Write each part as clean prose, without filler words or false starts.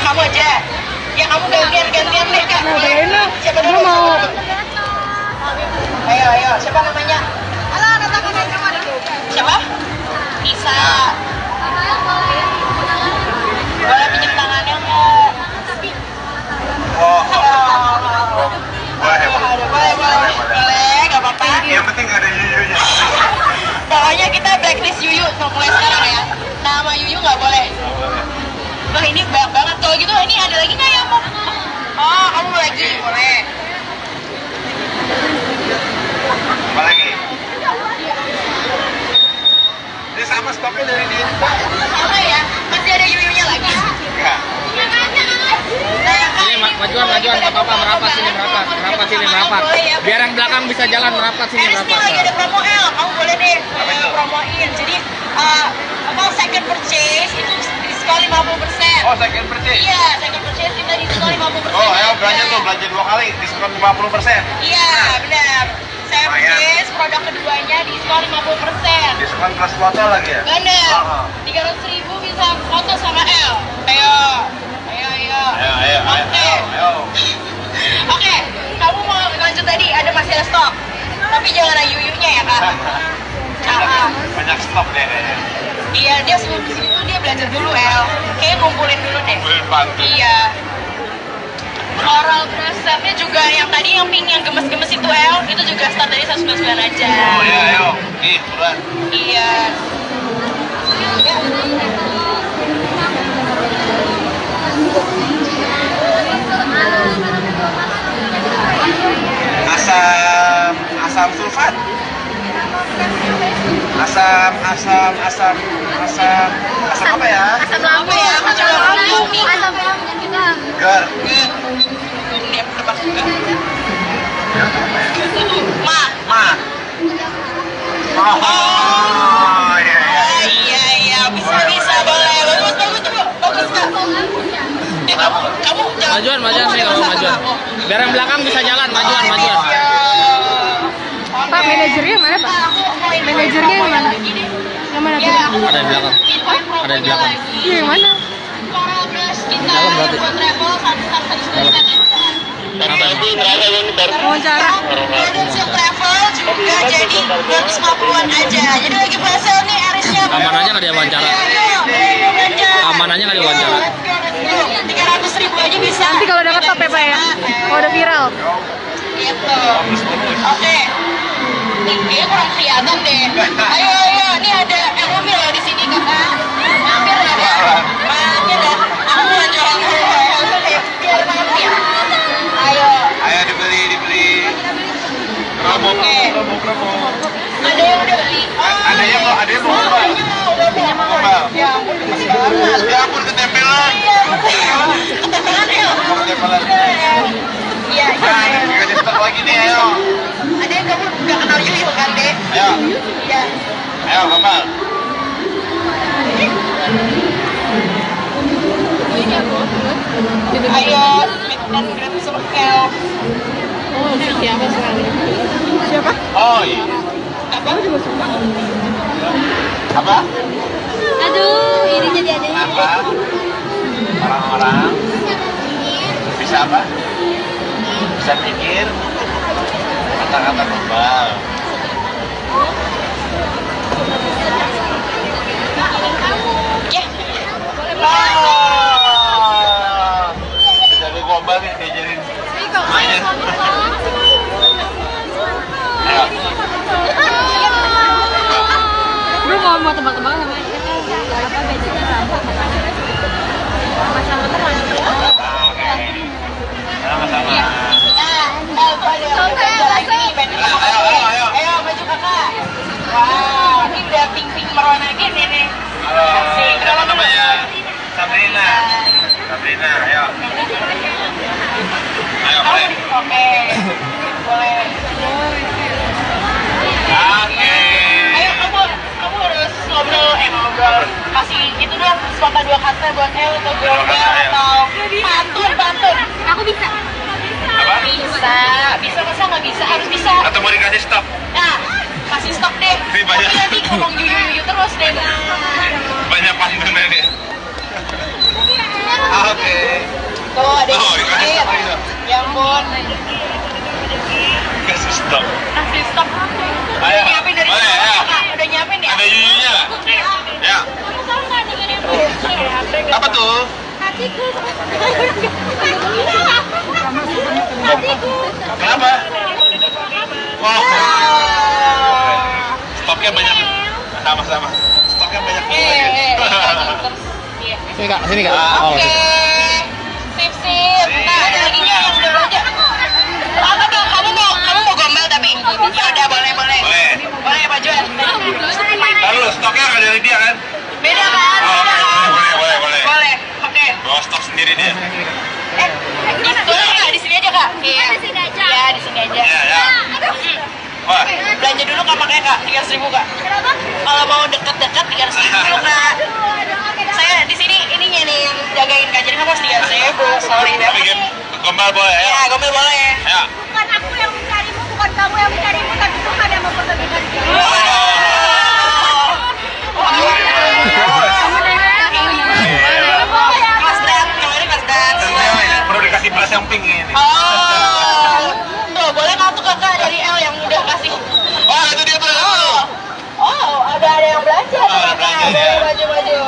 Kamu aja. Ya kamu gantian deh kak. Siapa dulu mau? Ayo, siapa namanya? Siapa? Nisa. Boleh pinjam tangannya nggak? Boleh, nggak apa-apa. Yang penting ada yuyunya. Pokoknya kita blacklist Yuyu mulai sekarang ya. Nama Yuyu nggak boleh. Wah ini banyak banget. Kalau gitu ini ada lagi nggak ya mau? Oh kamu mau lagi? Boleh. Apa lagi? Ini sama stoknya dari dia. Sama ya? Masih ada Yuyunya lagi? Enggak. Ini majuan nggak apa-apa, merapat sini merapat. Biar yang belakang bisa jalan merapat sini Eris nih lagi ada promo L, kamu boleh deh promoin. Jadi second purchase itu diskon 50%. Oh, second purchase? Iya, second purchase kita diskon 50%. Oh, ayo belanja tuh, belanja 2 kali, diskon 50%. Iya, benar. Saya purchase produk keduanya diskon 50%. Diskon plus foto lagi ya? Benar. 300.000 bisa foto sama L. Ayo. Oke, kamu mau lanjut tadi, masih ada stok. Tapi jangan ada yuyunya ya kak. Banyak stok deh kayaknya. Iya, dia sebelum kesini tuh dia belajar dulu El. Kayaknya ngumpulin dulu deh. Ngumpulin bantu. Iya. Oral brush setnya juga yang tadi yang pink yang gemes-gemes itu El, itu juga start dari 199 aja. Oh iya, ayo. Ih, buruan. Iya. Ya. Asam sulfat. Asam apa ya? Asam lambung ya, asam lambung. Asam lambung juga. Gar. Dia tebak juga. Oh, iya. Iya, bisa boleh. Bagus kak. Kamu jangan. Majuan nih kalau majuan. Biar yang belakang bisa jalan, majuan. Pak, manajernya mana Pak? Manajernya yang mana? Yang mana Pak? Ada di belakang. Ada di belakang. Iya, yang mana? Coral brush kita Dalam berarti. buat travel Wawancara. Production travel juga jadi 250-an aja. Jadi lagi pasal nih Arisnya. Amanannya nggak diwawancara. Amanannya nggak diwawancara. 300.000 aja bisa. Nanti kalau dapat top ya Pak ya? Kalau udah viral. Gitu. Oke. Nih, kayaknya kurang kelihatan deh. Ayo. Nih ada yang ngambil loh di sini kakak. Mampir ya. Aku mau jualan biar mampir. Ayo. Ayo dibeli. Promo. Ada yang udah beli. Ada yang mau Ada yang mau. Ya ampun, masih banget. Ya ampun, ketempelan. Ketempelan ya. Ketempelan. Iya. Juga di stok lagi nih, ayo. Ada yang kamu nggak kenal Yuyu kan deh? Ayo. Iya. Ayo, Gamal. Ayo, dan gratis circle. Oh, siapa sekali? Siapa? Oh, iya. Apa? Apa? Aduh, ini jadi adanya. Apa? Orang-orang bisa apa? Bisa pikir kata-kata global. Ya. Jadi global nih diajarin. Main. Ayo. Bro, kalau mau tebak-tebakan sama kita apa bedanya sama teman? Sama-sama. Ayo, maju kakak. Wow, ini udah pink merona gini nih. Halo, siapa namanya? Sabrina, ayo. Ayo, boleh. Oke. Boleh. Oke. Ayo kamu harus ngobrol. Kasih itu dong, sepatah 2 kata buat El atau global atau pantun. Aku bisa. Apa? Bisa masa nggak bisa? Harus bisa. Atau mau dikasih stok? Nah, kasih stok deh. Lebih banyak. Tapi nanti ngomong yuyu terus deh. Tuh ada yang Oh, dikasih sedikit. stok itu. Ya ampun. Kasih stok. Kasih stok. Udah Ayo. nyiapin dari Boleh, dulu, ya. Kak. Udah nyiapin ya? Ada yuyunya nggak? Ya. Apa tuh? Kenapa? Wah. Stoknya banyak. Sama-sama. Stoknya banyak. Iya. Sini kak, sini kak. Oh, Oke. Sip, sip. Nah, ada lagi nih yang udah belanja. Apa tuh? Kamu mau gombal tapi? Ya udah, boleh. Boleh. Boleh, Pak Juan. Lalu stoknya nggak dari dia kan? Beda kan? Oh, Beda kan? boleh. Boleh. Oke. Bawa stok sendiri dia. Boleh nggak di sini aja, Kak? Iya. Di sini aja. Iya, di sini aja. Ya, ya. Wah. Belanja dulu Kak pakai Kak, 3.000 Kak. Kalau mau deket-deket 3.000 dulu Kak. Saya di sini ininya nih yang jagain Kak, jadi nggak mau 3.000. Sorry Tapi banget. game gombal boleh ya? Ya, gombel boleh. Ya. Bukan aku yang mencarimu, bukan kamu yang mencarimu, tapi Tuhan yang mempertemukan kita. Kelas dance, kalau ini kelas dance. Perlu dikasih belas yang pink ini. Oh, tuh boleh nggak tuh kakak dari L yang udah kasih? Wah, itu dia tuh. Ada yang belanja tuh ada kakak. belanja, Boleh ya. baju-baju.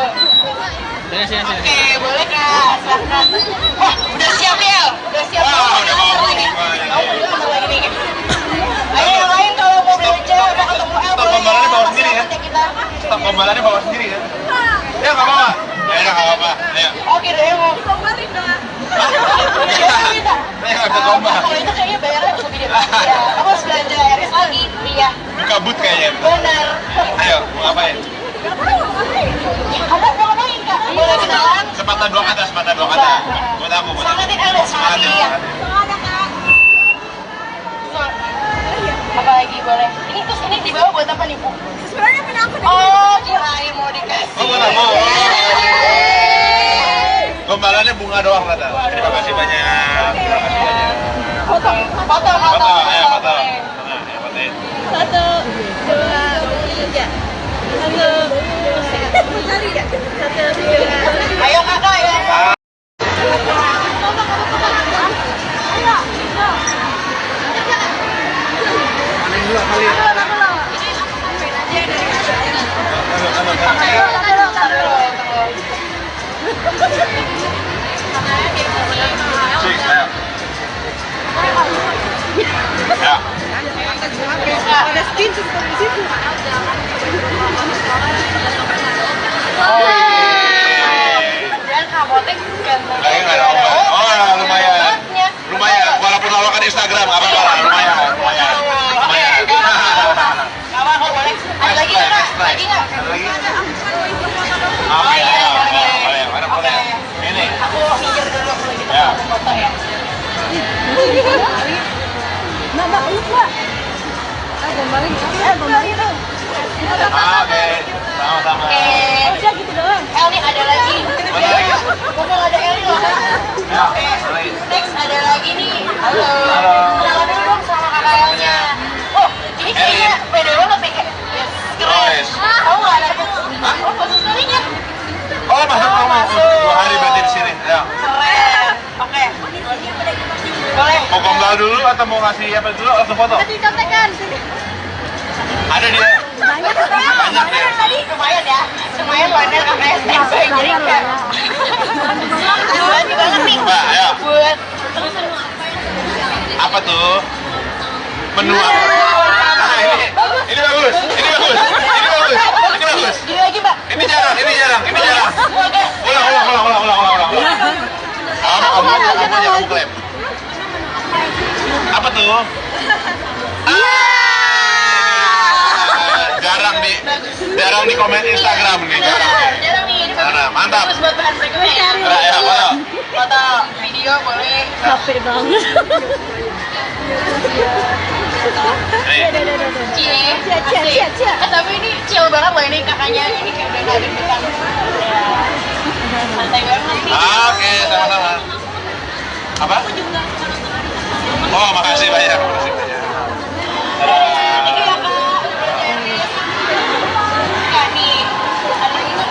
sini. Oke, boleh kak. Silakan. Wah, udah siap ya? Udah siap. Wah, udah mau. lagi. Mau lagi nih. Ayo yang lain kalau mau belanja, mau ketemu L Stok boleh gombalannya bawa Masih sendiri ya? aman kita. Stok gombalannya bawa sendiri kan? Ya, nggak apa-apa. Ya, nggak apa-apa. Ayo. Oke deh, mau. Gombalin dong. Iya, kita. Saya nggak bisa gombal. Kalau itu kayaknya bayarnya bisa gede banget ya. Kamu harus belanja RS lagi. Iya. Buka boot kayaknya. Benar. Ayo, mau ngapain? Kamu mau ngapain kak? Boleh kenalan? Sepatah dua kata. Buat aku. Semangatin L, semangatin. Apa lagi boleh? Ini terus ini dibawa buat apa nih Bu? Sebenarnya punya aku deh. Oh, kirain mau dikasih. Oh, buat aku. Gombalannya bunga doang kata. Terima kasih banyak. Foto. Foto, ayo foto. Oke. Nah, ayo fotoin. 1, 2, 3. Halo. Cari ya. 1, 2. Ayo kakak ya. Panen dua kali. Six, ayo. Ya. Ada skin juga di situ. Dan apotek kan. Lagi nggak ada obat. Oh, lumayan. Walaupun lawakan Instagram, nggak apa-apa lah. Lumayan. Oke, nggak apa-apa boleh. Ada lagi nggak kak? Lagi nggak? Ada lagi? Oh iya, Boleh. Mana boleh? Ini. Aku minggir dulu kalau gitu Ya. mau foto ya. Mbak, lupa. Gombalin. Gombalin dong. Oke. Sama-sama. Oke. Udah gitu doang. L nih ada lagi. Mana lagi? Mumpung ada L nih loh. Ya. Oke. Next ada lagi nih. Halo. Halo. Kenalan dulu dong sama kakak L-nya. Oh, ini kayaknya beda banget nih. Yes, keren. Oh, yes. Tahu nggak ada? Oh, khusus story-nya. Oh, masuk kamu. 2 hari berarti di sini. Ayo. Keren. Oke. Boleh. Mau gombal dulu atau mau ngasih apa dulu atau foto? Dicontekan. Ada dia. Banyak Banyak dia. Tadi lumayan ya. Lumayan banyak kakak SMP. Jadi kayak berarti banget nih. Mbak, ayo. Buat Apa tuh? Menu apa? Ah, ini bagus. Ini bagus. Ini lagi mbak. Ini jarang. Oke. Ulang. Kamu aja kamu klaim. Apa tuh? Jarang di komen Instagram nih, jarang. Jarang nih. Ini Jarang, mantap. bagus buat bahan rekomnya ya. Ya, foto. Foto, video boleh. Capek banget. Nih. Cie. Cie. Tapi ini chill banget loh ini kakaknya. Ini kayak udah nggak deg-degan. Ya. Santai banget nih. Oke, sama-sama. Apa? Oh, makasih banyak. Ini ya kak. Kak nih. Ada lagi nggak?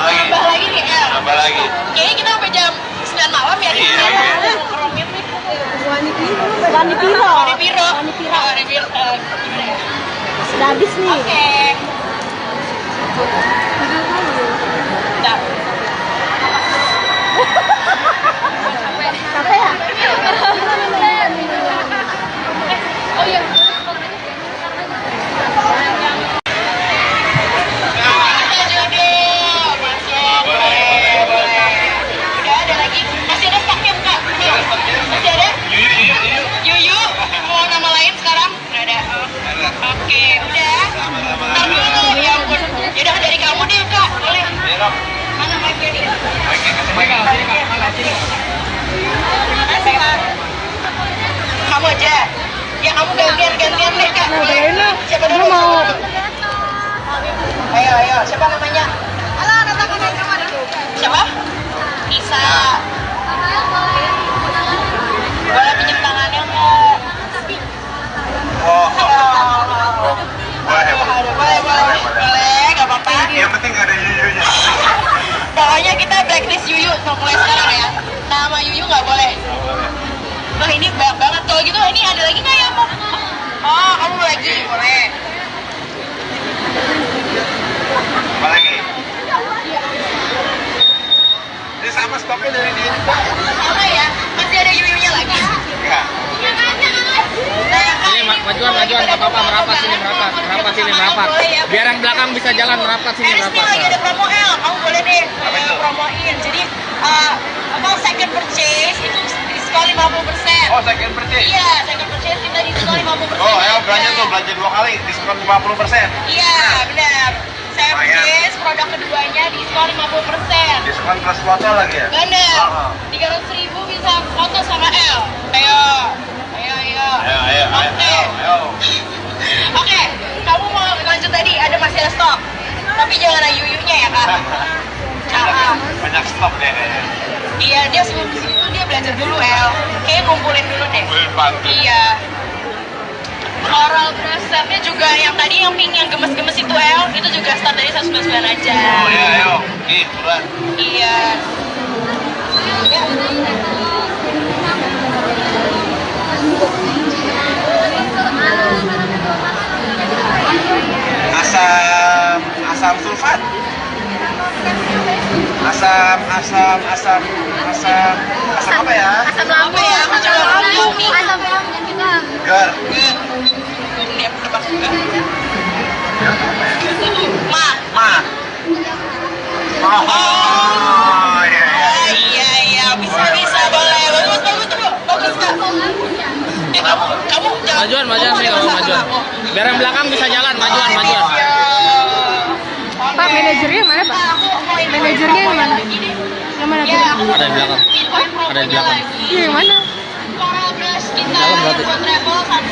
Lagi. Tambah lagi nih El. Tambah lagi. Kayaknya kita sampai jam gratis nih. Oke. Bentar. Capek ya? Oh iya. Kita jodoh. Masuk. Boleh. Udah ada lagi? Masih ada stoknya buka? Masih ada? Yuyu. Mau nama lain sekarang? Udah ada. Oke, udah. Ntar dulu, ya ampun. Yaudah dari kamu deh kak, boleh. Mana mic-nya nih? Makasih kak. Kamu aja. Ya kamu gantian deh kak. Boleh lah. Siapa Gue dulu? mau. Ayo. Siapa namanya? Siapa? Bisa. Boleh pinjam tangannya nggak? Oh, Boleh, nggak apa-apa. yang penting ada yuyunya. Pokoknya kita blacklist Yuyu mulai sekarang ya. Nama Yuyu nggak boleh. Wah ini banyak banget. Kalau gitu ini ada lagi nggak ya mau? Oh kamu mau lagi boleh. Apa lagi? Ini sama stoknya dari dia juga. Sama ya. Masih ada Yuyunya lagi. Ya. Ini majuan nggak apa-apa, merapat sini merapat. Biar yang belakang bisa jalan merapat sini Eris nih lagi ada merapat. promo L. Kamu boleh deh Apa itu? promoin. Jadi second purchase itu diskon 50%. Oh, second purchase. Iya, second purchase kita diskon 50%. Oh, ayo belanja 2 kali, diskon 50%. Iya, benar. Saya Lumayan. purchase produk keduanya diskon 50%. Diskon plus foto lagi ya? Benar. Oh. 300.000 bisa foto sama L. Ayo. Oke, kamu mau lanjut tadi ada masih ada stok. Tapi jangan ada yuyunya ya, Kak. Banyak stok deh kayaknya. Iya, dia sebelum di sini tuh dia belajar dulu, El. Kayaknya ngumpulin dulu deh. Ngumpulin bantu. Iya. Oral brush setnya juga yang tadi yang pink yang gemes-gemes itu, El. Itu juga start dari 199 aja. Oh iya, ayo. Nih, buruan. Iya. Ya. Asam sulfat. Asam apa ya? Asam Apa ya? Macam lambung nih. Asam lambung juga. Gar. Dia tebak juga. Ma. Oh, iya. Iya, bisa boleh. Bagus Kak. Kamu jangan. Majuan nih kalau majuan. Biar yang belakang bisa jalan, majuan. Pak, manajernya mana, Pak? Manajernya yang mana? Yang mana tuh? Ada di belakang. Ada di belakang. Iya, yang mana? Coral brush kita Dalam berarti. buat travel satu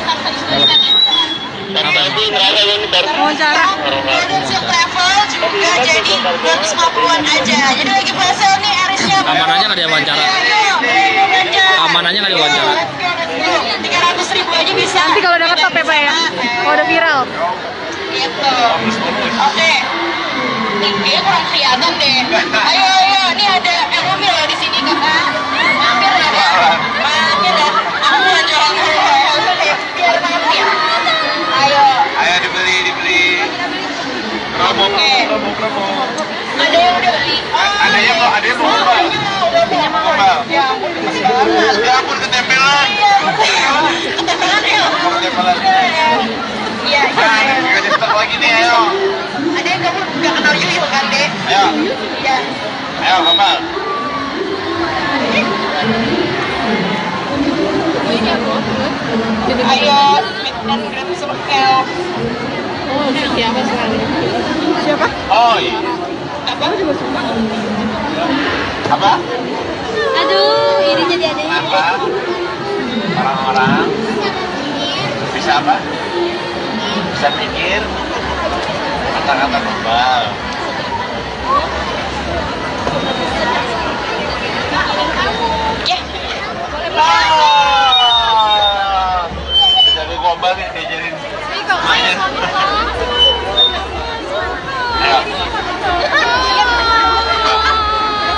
Wawancara. Produksi travel juga jadi 250-an aja. Jadi lagi pasal nih Arisnya. Keamanannya nggak diwawancara. Keamanannya nggak diwawancara. 300.000 aja bisa. Nanti kalau dapat top ya, Pak ya? Kalau udah viral. Gitu. Oke. Nih, kayaknya kurang kelihatan deh. Ayo. Ini ada Elomil di sini kakak. Mampir ya. Aku aja. Biar mampir. Ayo. Ayo dibeli. Promo. Ada yang udah beli. Ada yang mau coba. Udah mau. Ya ampun, gemes banget. Ya ampun, ketempelan. Ketempelan ya. Ketempelan. Iya. Juga di stok lagi nih, ayo. Ada yang kamu nggak kenal Yuyu kan, Dek? Ayo, Iya. ayo, Kamal. Ayo, dan gratis Rokel. Oh, siapa sekali? Siapa? Oh, iya. Apa? Apa? Aduh, ini jadi ada. Apa? Orang-orang bisa apa? Bisa mikir kata-kata global. Ya. Jadi global nih diajarin. Ayo.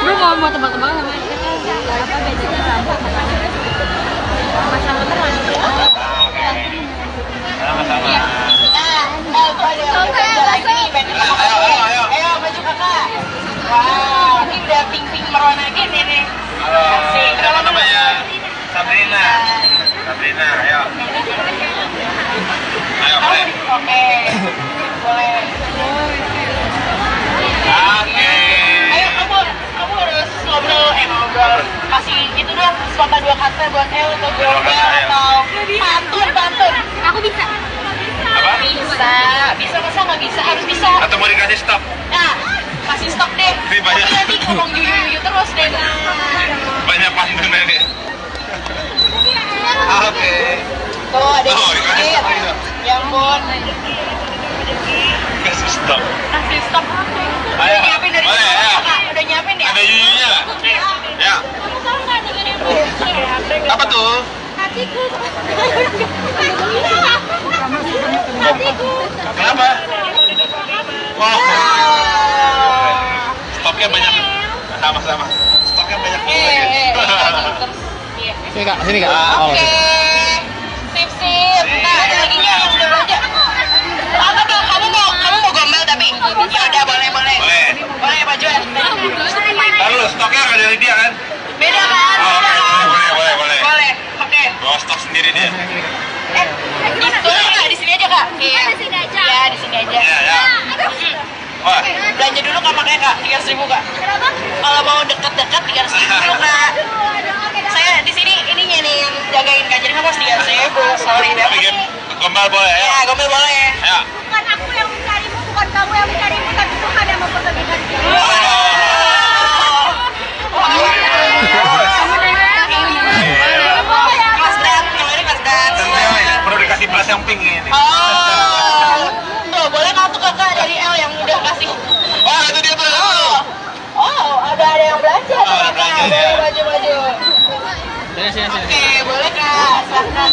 Bro, mau tebak-tebak sama kita apa bedanya sama teman? Sama-sama. Nah, itu ada Wow, ini udah pink merona gini nih. Halo, Asik. siapa namanya? Sabrina. Sabrina, ayo. Ayo, boleh. Oke, boleh. Oke. Ayo kamu harus ngobrol kasih itu dong sepatah dua kata buat El atau gombal atau pantun. Aku bisa. Apa? Bisa masa nggak bisa, harus bisa. Atau mau dikasih stop? Nah, kasih stop deh. Ini banyak. Tapi nanti ngomong yuyu terus deh. Banyak pantun ini. Oke. Tuh ada yang Oh, dikasih sedikit. stop gitu. Ya ampun. Kasih stop. Kasih stop. Udah Ayo. nyiapin dari Boleh, sana, ya. Kak? Udah nyiapin ya? Ada yuyunya nggak? Ya. Apa tuh? Hatiku. Kenapa? Wah. Stoknya banyak. Sama-sama. Stoknya banyak. Iya. Sini kak, sini kak. Oh, Oke. Sip. Nah, ada lagi nya yang udah belanja. Apa tuh? Kamu mau gombal tapi? Ya udah boleh. Boleh Pak Juan. Lalu stoknya ada dari dia kan? Beda kan? Oh, Beda kan? boleh. Boleh. Oke. Bawa stok sendiri dia. Boleh nggak di sini aja Kak? Iya. Di sini aja. Ya di sini aja. Ya. Wah. Belanja dulu Kak pakai Kak 3.000 Kak. Kalau mau deket-deket 3.000 dulu Kak. Saya di sini ininya nih yang jagain Kak. Jadi kamu harus 3.000. Sorry Tapi banget. game gombal boleh ya? Ya, gombal boleh. Ya. Bukan aku yang mencarimu, bukan kamu yang mencarimu, tapi Tuhan yang mempertemukan kita. Mas Dan, kalau ini Mas Dan. Perlu dikasih beras yang pink ini. Tuh boleh nggak tuh kakak dari L yang udah kasih? Wah, itu dia tuh. Ada yang belanja tuh ada kakak. belanja, ya. Boleh baju. Sini. Oke, boleh kak. Silahkan.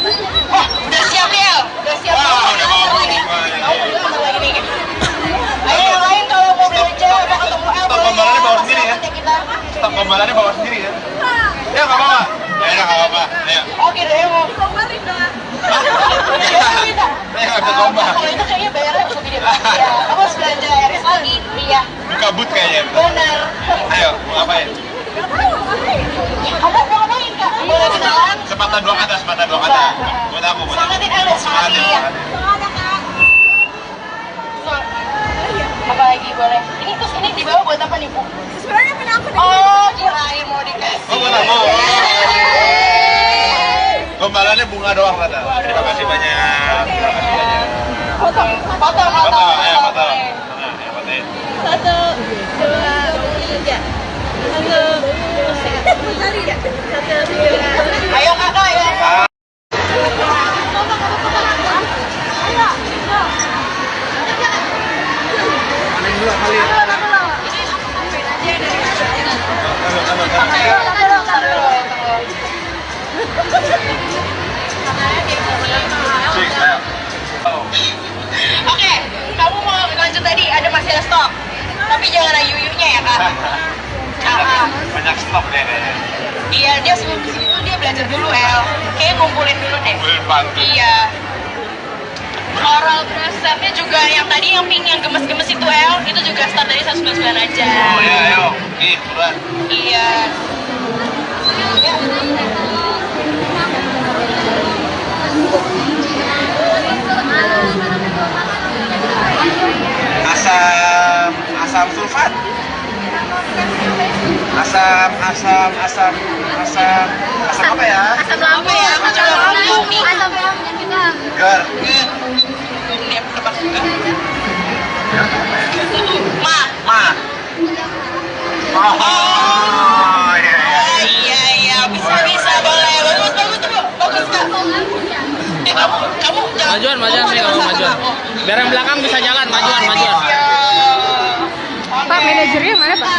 Wah, udah siap ya? Udah siap. Wah, udah bawa lagi. buku. Kamu udah lagi nih. Ayo yang lain kalau mau belanja, mau ketemu L Stok boleh gombalannya bawa Kasih sendiri ya? alamatnya kita. Stok gombalannya bawa sendiri kan? Ya, nggak apa-apa. Ya, nggak apa-apa. Ayo. Oke deh, mau. Saya nggak bisa gombal. Kalau itu kayaknya bayarnya begini. Ya, kamu harus belanja RS lagi. Iya. Buka boot kayaknya. Benar. Ayo, mau ngapain? Kamu mau ngapain kak? Boleh kenalan? Sepatah dua kata. Buat aku. Semangatin Anda, semangatin. Apa lagi boleh? Ini terus ini dibawa buat apa nih bu? Sebenarnya punya aku nih. Oh, kirain mau dikasih. Oh, buat aku. Gombalannya bunga doang kata. Terima kasih banyak. Foto. Foto, ayo foto. Boleh. Ayo fotoin. 1, 2, 3. 1, cari ya. 1, 2. Ayo kakak ya. Six, ayo. Oke, kamu mau lanjut tadi masih ada stok, tapi jangan ada yuyunya ya kak. Banyak stok deh kayaknya. Iya, dia sebelum kesini tuh dia belajar dulu El. Kayaknya ngumpulin dulu deh. Kumpulin pantun. Iya. Oral resepnya juga yang tadi yang pink yang gemes-gemes itu El, itu juga start dari 199 aja. Oh ya, ayo. Ih, buruan. Iya. Ya. Asam sulfat. Asam apa ya? Asam Apa ya? Aku juga nggak tahu nih. Asam lambung juga. Gar. Ini aku tebak juga. Ma. Oh, iya. Iya, bisa boleh. Bagus kak. Kamu jangan. Majuan sih kalau majuan. Biar yang belakang bisa jalan, majuan. Pak, manajernya mana Pak?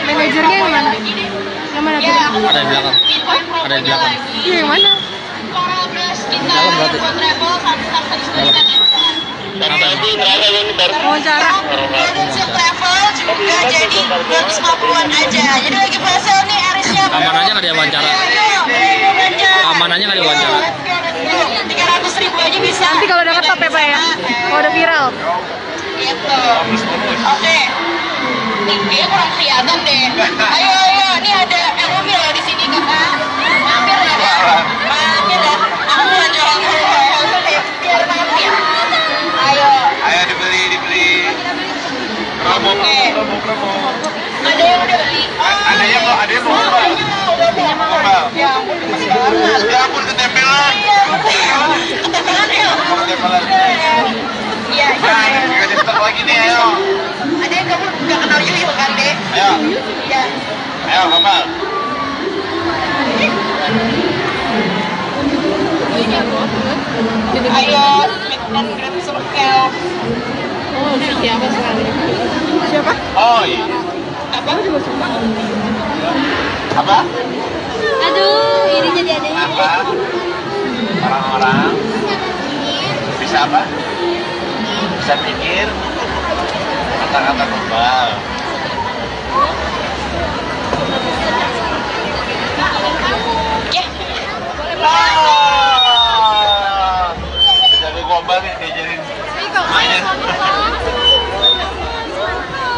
Manajernya yang mana? Yang mana Ya, Pak? Ada di belakang. Ada di belakang. Iya, yang mana? Coral Brush kita Dalam berarti. buat travel Wawancara. Budget level juga jadi 250-an aja. Jadi lagi pasal nih Arisnya. Amanannya nggak ada wawancara. Amanannya nggak ada wawancara. 300.000 aja bisa. Nanti kalau dapat top ya Pak ya? Kalau udah viral. Gitu. Oke. Nih, kayaknya kurang kelihatan deh. Ayo, nih ada Elmi loh di sini kakak. Mampir ya, mampir ya. Aku mau jualan Elmi deh, biar mampir. Ayo. Ayo dibeli. Promo. Ada yang udah beli. Ada yang mau kembal. Kembal. Ya ampun, gemes banget. Ya ampun ketempelan. Ketempelan ya. Ketempelan. Iya, Nah, dikasih stok lagi nih, ayo. ada yang kamu nggak kenal Yuyun kan deh? Ayo, Iya. ayo kembal. Ayo, meet and greet circle. Oh, siapa sekali? Siapa? Oh iya. Apa? Apa? Aduh, ini jadi adanya. Apa? Orang-orang bisa apa? Bisa pikir kata-kata kembal. Ya. Jadi gombal nih diajarin main.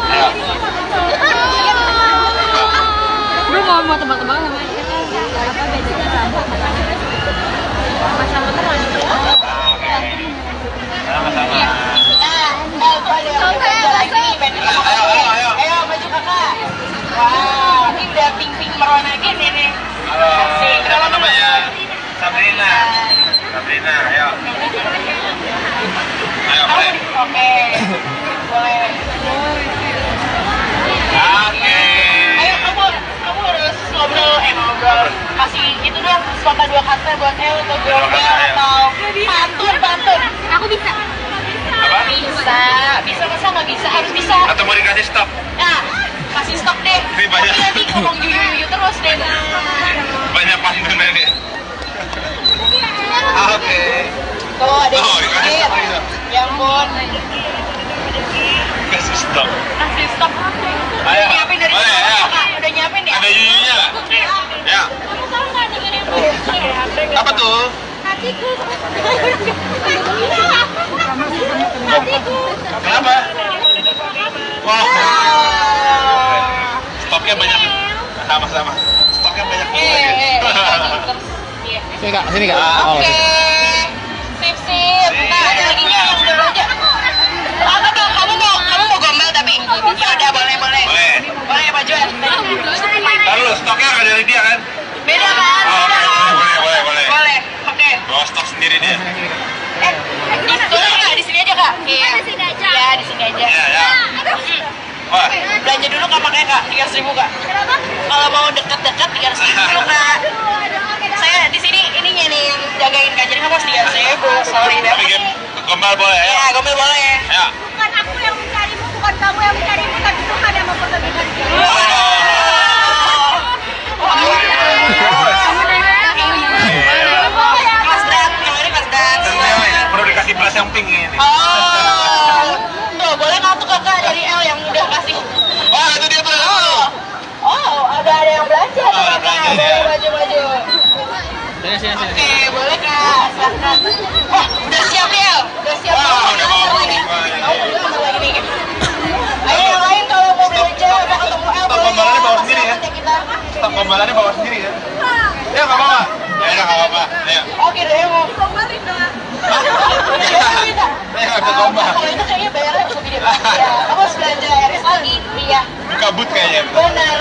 Ayo. Bro mau tebak-tebakan sama apa bedanya sama teman? Sama-sama. Tuh ada yang belanja lagi nih, pengen sama Ayo, kakak. ayo. Ayo, maju kakak. Wah, ini udah pink merona gini nih. Halo, Asik. siapa namanya? Sabrina. Sabrina, ayo. Ayo, Kamu boleh. oke. Boleh. Oke. Ayo kamu harus ngobrol. Kasih itu dong, sepatah dua kata buat atau gombal atau pantun. Aku bisa. Apa? Bisa masa nggak bisa? Harus bisa. Atau mau dikasih stop? Nah, kasih stok deh. Ini banyak. Tapi nanti ngomong yuyu terus deh. Banyak pantunnya nih. Oke. Tuh ada Oh, yang dikasih sedikit. stok gitu. Ya ampun. Kasih stop. Kasih stok. Ayo. Udah nyiapin dari Boleh, sana, ayo. Kak. Udah nyiapin ya? Ada yuyunya nggak? Ya. Kamu tahu nggak dengerin apa? Apa tuh? Hatiku. Kenapa? Wah. Stoknya banyak. Sama-sama. Stoknya banyak Iya. Sini kak, sini kak. Ah, Oke. Sip. Nah, ada lagi nggak yang udah belanja? Apa tuh? Kamu mau gombal tapi? Ya udah boleh. Boleh majuan. Lalu stoknya nggak dari dia kan? Beda kan? Oh, Beda kan? boleh. Boleh. Oke. Bawa stok sendiri dia. Di situ nggak? Di sini aja kak? Iya. Di sini aja. Iya, di sini aja. Ya. Wah. Belanja dulu kak pakai kak 3.000 kak. Kenapa? Kalau mau deket-deket 3.000 dulu kak. Saya di sini ininya nih yang jagain kak. Jadi kamu harus 3.000. Sorry deh. Tapi game gombal boleh ya? Ya, gombal boleh. Ya. Bukan aku yang mencarimu, bukan kamu yang mencarimu, tapi Tuhan yang mempertemukan kita. Kelas dan, yang ini kelas dan. Perlu dikasih belas yang pink ini. Tuh boleh nggak tuh kakak dari L yang udah kasih? Wah, itu dia tuh. Ada yang belanja tuh ada kakak. belanja Boleh dia. baju. Sini. Oke, boleh kak. Silakan. Wah, udah siap ya? Udah siap. Wah, udah mau lagi. mulai. Kamu beli apa lagi nih? Ayo yang lain kalau mau belanja mau ketemu L Stok boleh gombalannya bawa Masih sendiri ya? aman kita. Stok gombalannya bawa sendiri ya? Ya nggak apa-apa. Ya udah nggak apa-apa. Ya. Oke deh mau. Kombarin dong. Saya nggak bisa gombal. Kalau itu kayaknya bayarnya cukup gede banget ya. Kamu harus belanja RS lagi. Iya. Buka boot kayaknya. Benar.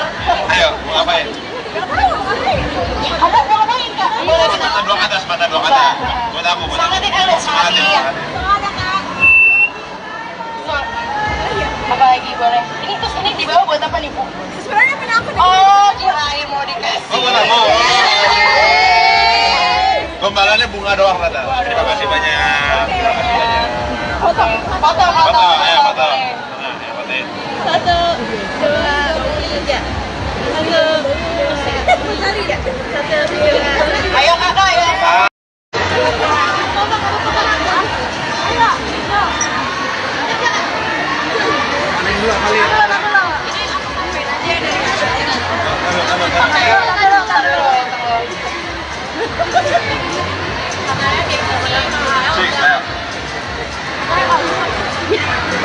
Ayo, mau ngapain? Kamu mau ngapain kak? Boleh kita. Mata dua kata. Buat aku. Semangatin Alex, semangatin. Apa lagi boleh? Ini terus ini dibawa buat apa nih bu? Sebenarnya punya aku. Oh kirain mau dikasih. Oh, buat aku. Gombalannya bunga doang kata. Terima kasih banyak. Foto. Foto, ayo foto. Oke. Nah, ayo fotoin. 1, 2, 3. 1, bentar ya. 1, 2. Ayo kakak ya. Sik, ayo.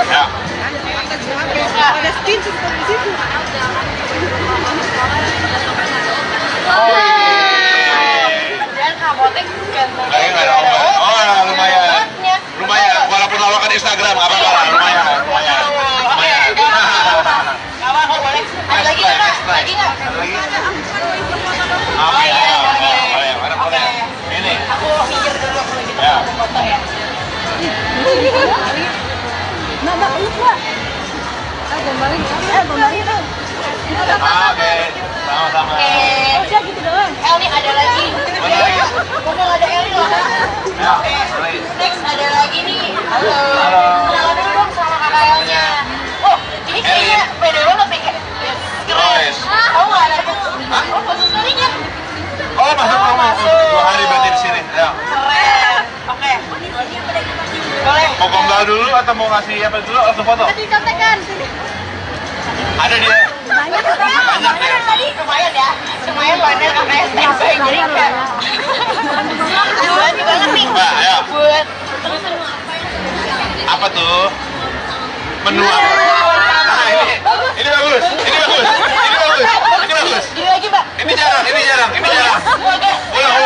Ya. Ada skin sistem di situ. Dan apotek ganteng. Lagi nggak ada obat. Oh, lumayan. Lumayan. Walaupun lawakan Instagram, apa apa? Lumayan. Lumayan. Lumayan. Kawan, boleh. Ada lagi nggak, Kak? Lagi nggak? Ada lagi? Oh iya, Boleh. Mana boleh? Ini. Aku minggir dulu kalau gitu, Ya. aku foto ya. Mbak, peluk Mbak. Gombalin. Gombalin tuh. Oke. Sama-sama. Udah gitu doang. El nih ada lagi. Ada lagi? Mumpung ada El nih loh. Ya. Oke. Next ada lagi nih. Halo. Halo. Kenalan dulu dong sama kakak Elnya. Oh, ini kayaknya beda banget nih Kak. Keren. Nice. Kamu nggak ada khusus? Oh, khusus story-nya. Oh, masuk kamu. 2 hari berarti di sini. Ya. Keren. Oke. Boleh. Mau gombal dulu atau mau ngasih apa dulu? Langsung foto. Dicontekan. Ada dia. Banyak Banyak dia. Tadi lumayan ya. Lumayan banyak kakaknya standby. Jadi Kak. Lumayan banget nih. Mbak, ayo. Buat Apa tuh? Menu apa? Nah, ini bagus. Ini bagus. Ini bagus. Ini bagus. Ini lagi, Mbak. Ini jarang. Oke. Ulang.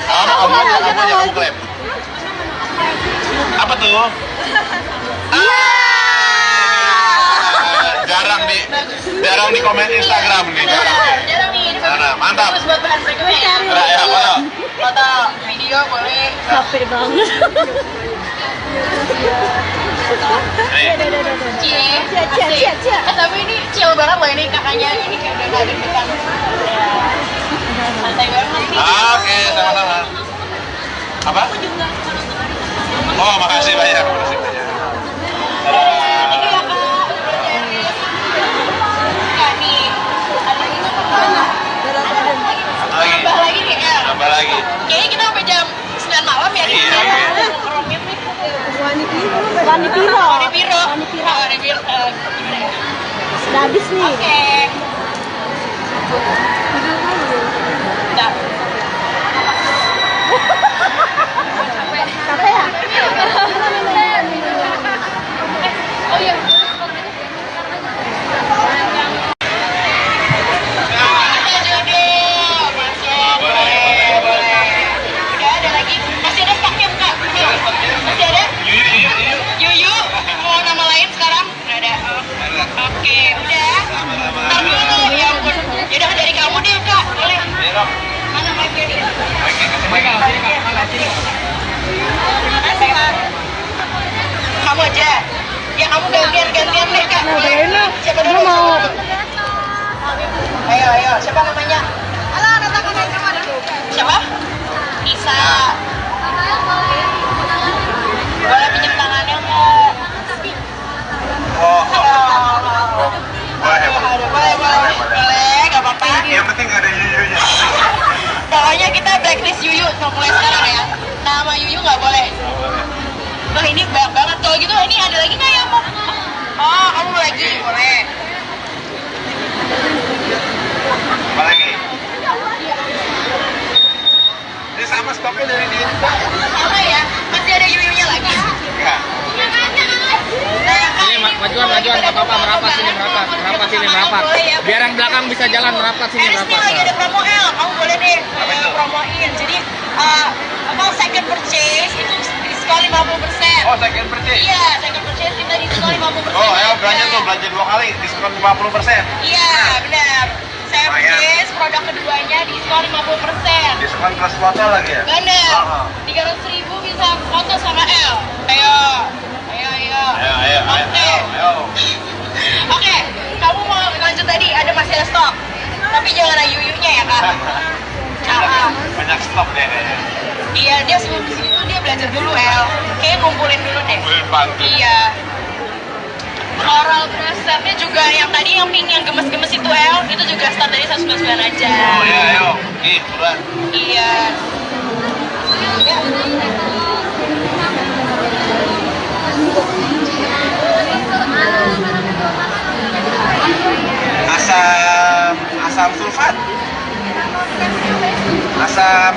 Kamu aja, kamu klaim. Apa tuh? Jarang di komen Instagram nih, jarang. Jarang nih. Ini Mana? bagus. Mantap. Bagus buat bahan berikutnya ya. Nah, ya, foto. Foto, video boleh. capek banget. Nih. Cie. Cie. Tapi ini chill banget loh ini kakaknya. Ini kayak udah nggak deg-degan. Ya. Santai banget nih. Oke, sama-sama. Apa? Oh, makasih banyak. Makasih banyak. Ini ya Kak. Kak nih. Ada lagi nggak, Kak? Satu lagi. Tambah lagi nih, El. Tambah lagi. Kayaknya kita sampai jam 9 malam ya. Iya, Kita iya. ngeromit nih. Wani Piro. Wani Piro. Wani Piro. Wani Piro. Gimana ya? Sudah habis nih. Oke. Bentar. Capek ya? Oh iya. Ada jodoh. Masuk. Boleh. Udah ada lagi. Masih ada stoknya Kak? Masih ada? Yuyu. Mau nama lain sekarang? Udah ada. Oke, udah. Ntar dulu. Ya ampun. Yaudah dari kamu deh Kak. Boleh. Mana mic-nya nih? Makasih Kak. Kamu aja. Ya kamu gantian deh Kak. Nah, enak. Siapa Gue dulu? mau. Ayo. Siapa namanya? Halo, datang ke mana? Siapa? Nisa. Boleh pinjam tangannya nggak? Oh, Boleh, nggak apa-apa. yang penting ada yuyunya. Pokoknya kita blacklist Yuyu mulai sekarang ya. Nama Yuyu nggak boleh. Wah ini banyak banget. Kalau gitu ini ada lagi nggak yang mau? Oh, kamu mau lagi? Boleh. Apa lagi? Ini sama stoknya dari dia juga. Sama ya? Masih ada Yuyunya lagi? Ya. Ini majuan, nggak apa-apa, merapat sini, merapat. Biar yang belakang bisa jalan, merapat sini, Eris nih lagi ada merapat. promo L, kamu boleh deh Apa itu? promoin. Jadi apa second purchase itu diskon 50%. Oh, second purchase. Iya, second purchase kita diskon 50%. Oh, ayo belanja tuh, belanja 2 kali, diskon 50%. Iya, benar. Saya Lumayan. purchase produk keduanya diskon 50%. Diskon plus foto lagi ya? Benar. Oh. 300.000 bisa foto sama L. Ayo. Oke, kamu mau lanjut tadi ada masih ada stok. Tapi jangan ada yuyunya ya, Kak. Banyak stok deh kayaknya. Iya, dia sebelum di sini tuh dia belajar dulu, El. Kayaknya ngumpulin dulu deh. Ngumpulin pantun. Iya. Oral brush setnya juga yang tadi yang pink yang gemes-gemes itu, El. Itu juga start dari 199 aja. Oh iya, ayo. Nih, buruan. Iya. Ya. Asam sulfat. Asam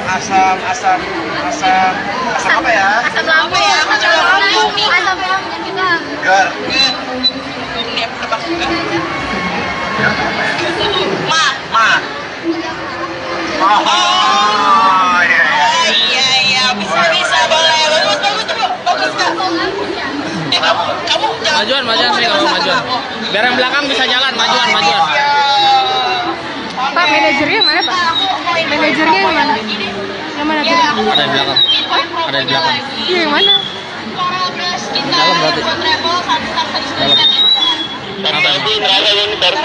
apa ya? Asam lambung. Asam lambung. Asam lambung juga. Gar. Ini apa tebak juga? Ya, apa ya? Ma. Oh, iya. Iya, bisa boleh. Bagus Kak. Kamu jangan. Majuan sini kamu majuan. Biar yang belakang bisa jalan, majuan. Pak, manajernya mana, Pak? Manajernya yang mana? Yang mana tuh? Ada di belakang. Ada di belakang. Iya, yang mana? Dalam berarti.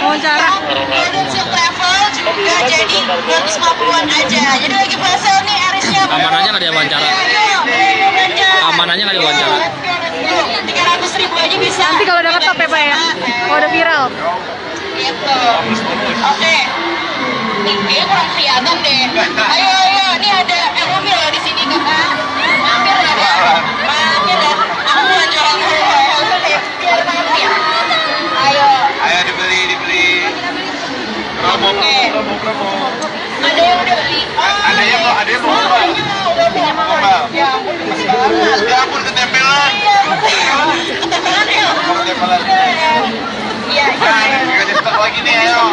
Wawancara. Production travel juga jadi 250-an aja. Jadi lagi puasa nih Arisnya. Amanannya nggak diwawancara. Amanannya nggak diwawancara. 300.000 aja bisa. Nanti kalau dapat top ya, Pak ya? Kalau udah viral. Gitu. Oke. Nih, kayaknya kurang kelihatan deh. Ayo, nih ada Elomil di sini Kakak. Mampir ya. Aku mau jualan biar mampir. Ayo. Ayo dibeli. Promo. Ada yang udah beli. Ada yang mau Mbak. Ya ampun, gemes banget. Ya ampun ketempelan. Ketempelan ya. Ketempelan. Iya. Nah, dikasih stok lagi nih, ayo.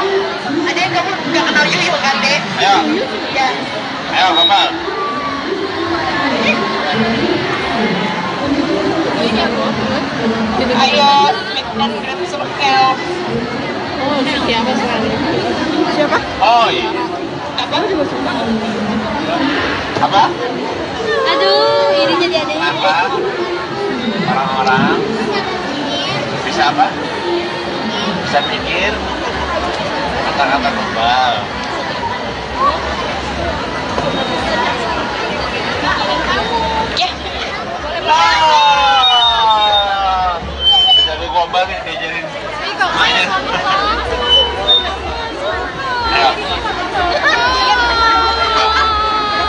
Ada yang kamu nggak kenal Yuyu kan, Dek? Ayo. Ya. Ayo, Gamal. Ayo, dan gratis Raquel. Oh, siapa sekali? Siapa? Oh, iya. Apa? Aduh, ini jadi ada. Apa? Orang-orang bisa apa? Bisa pikir kata-kata global. Ya. Jadi global nih diajarin. Ayo.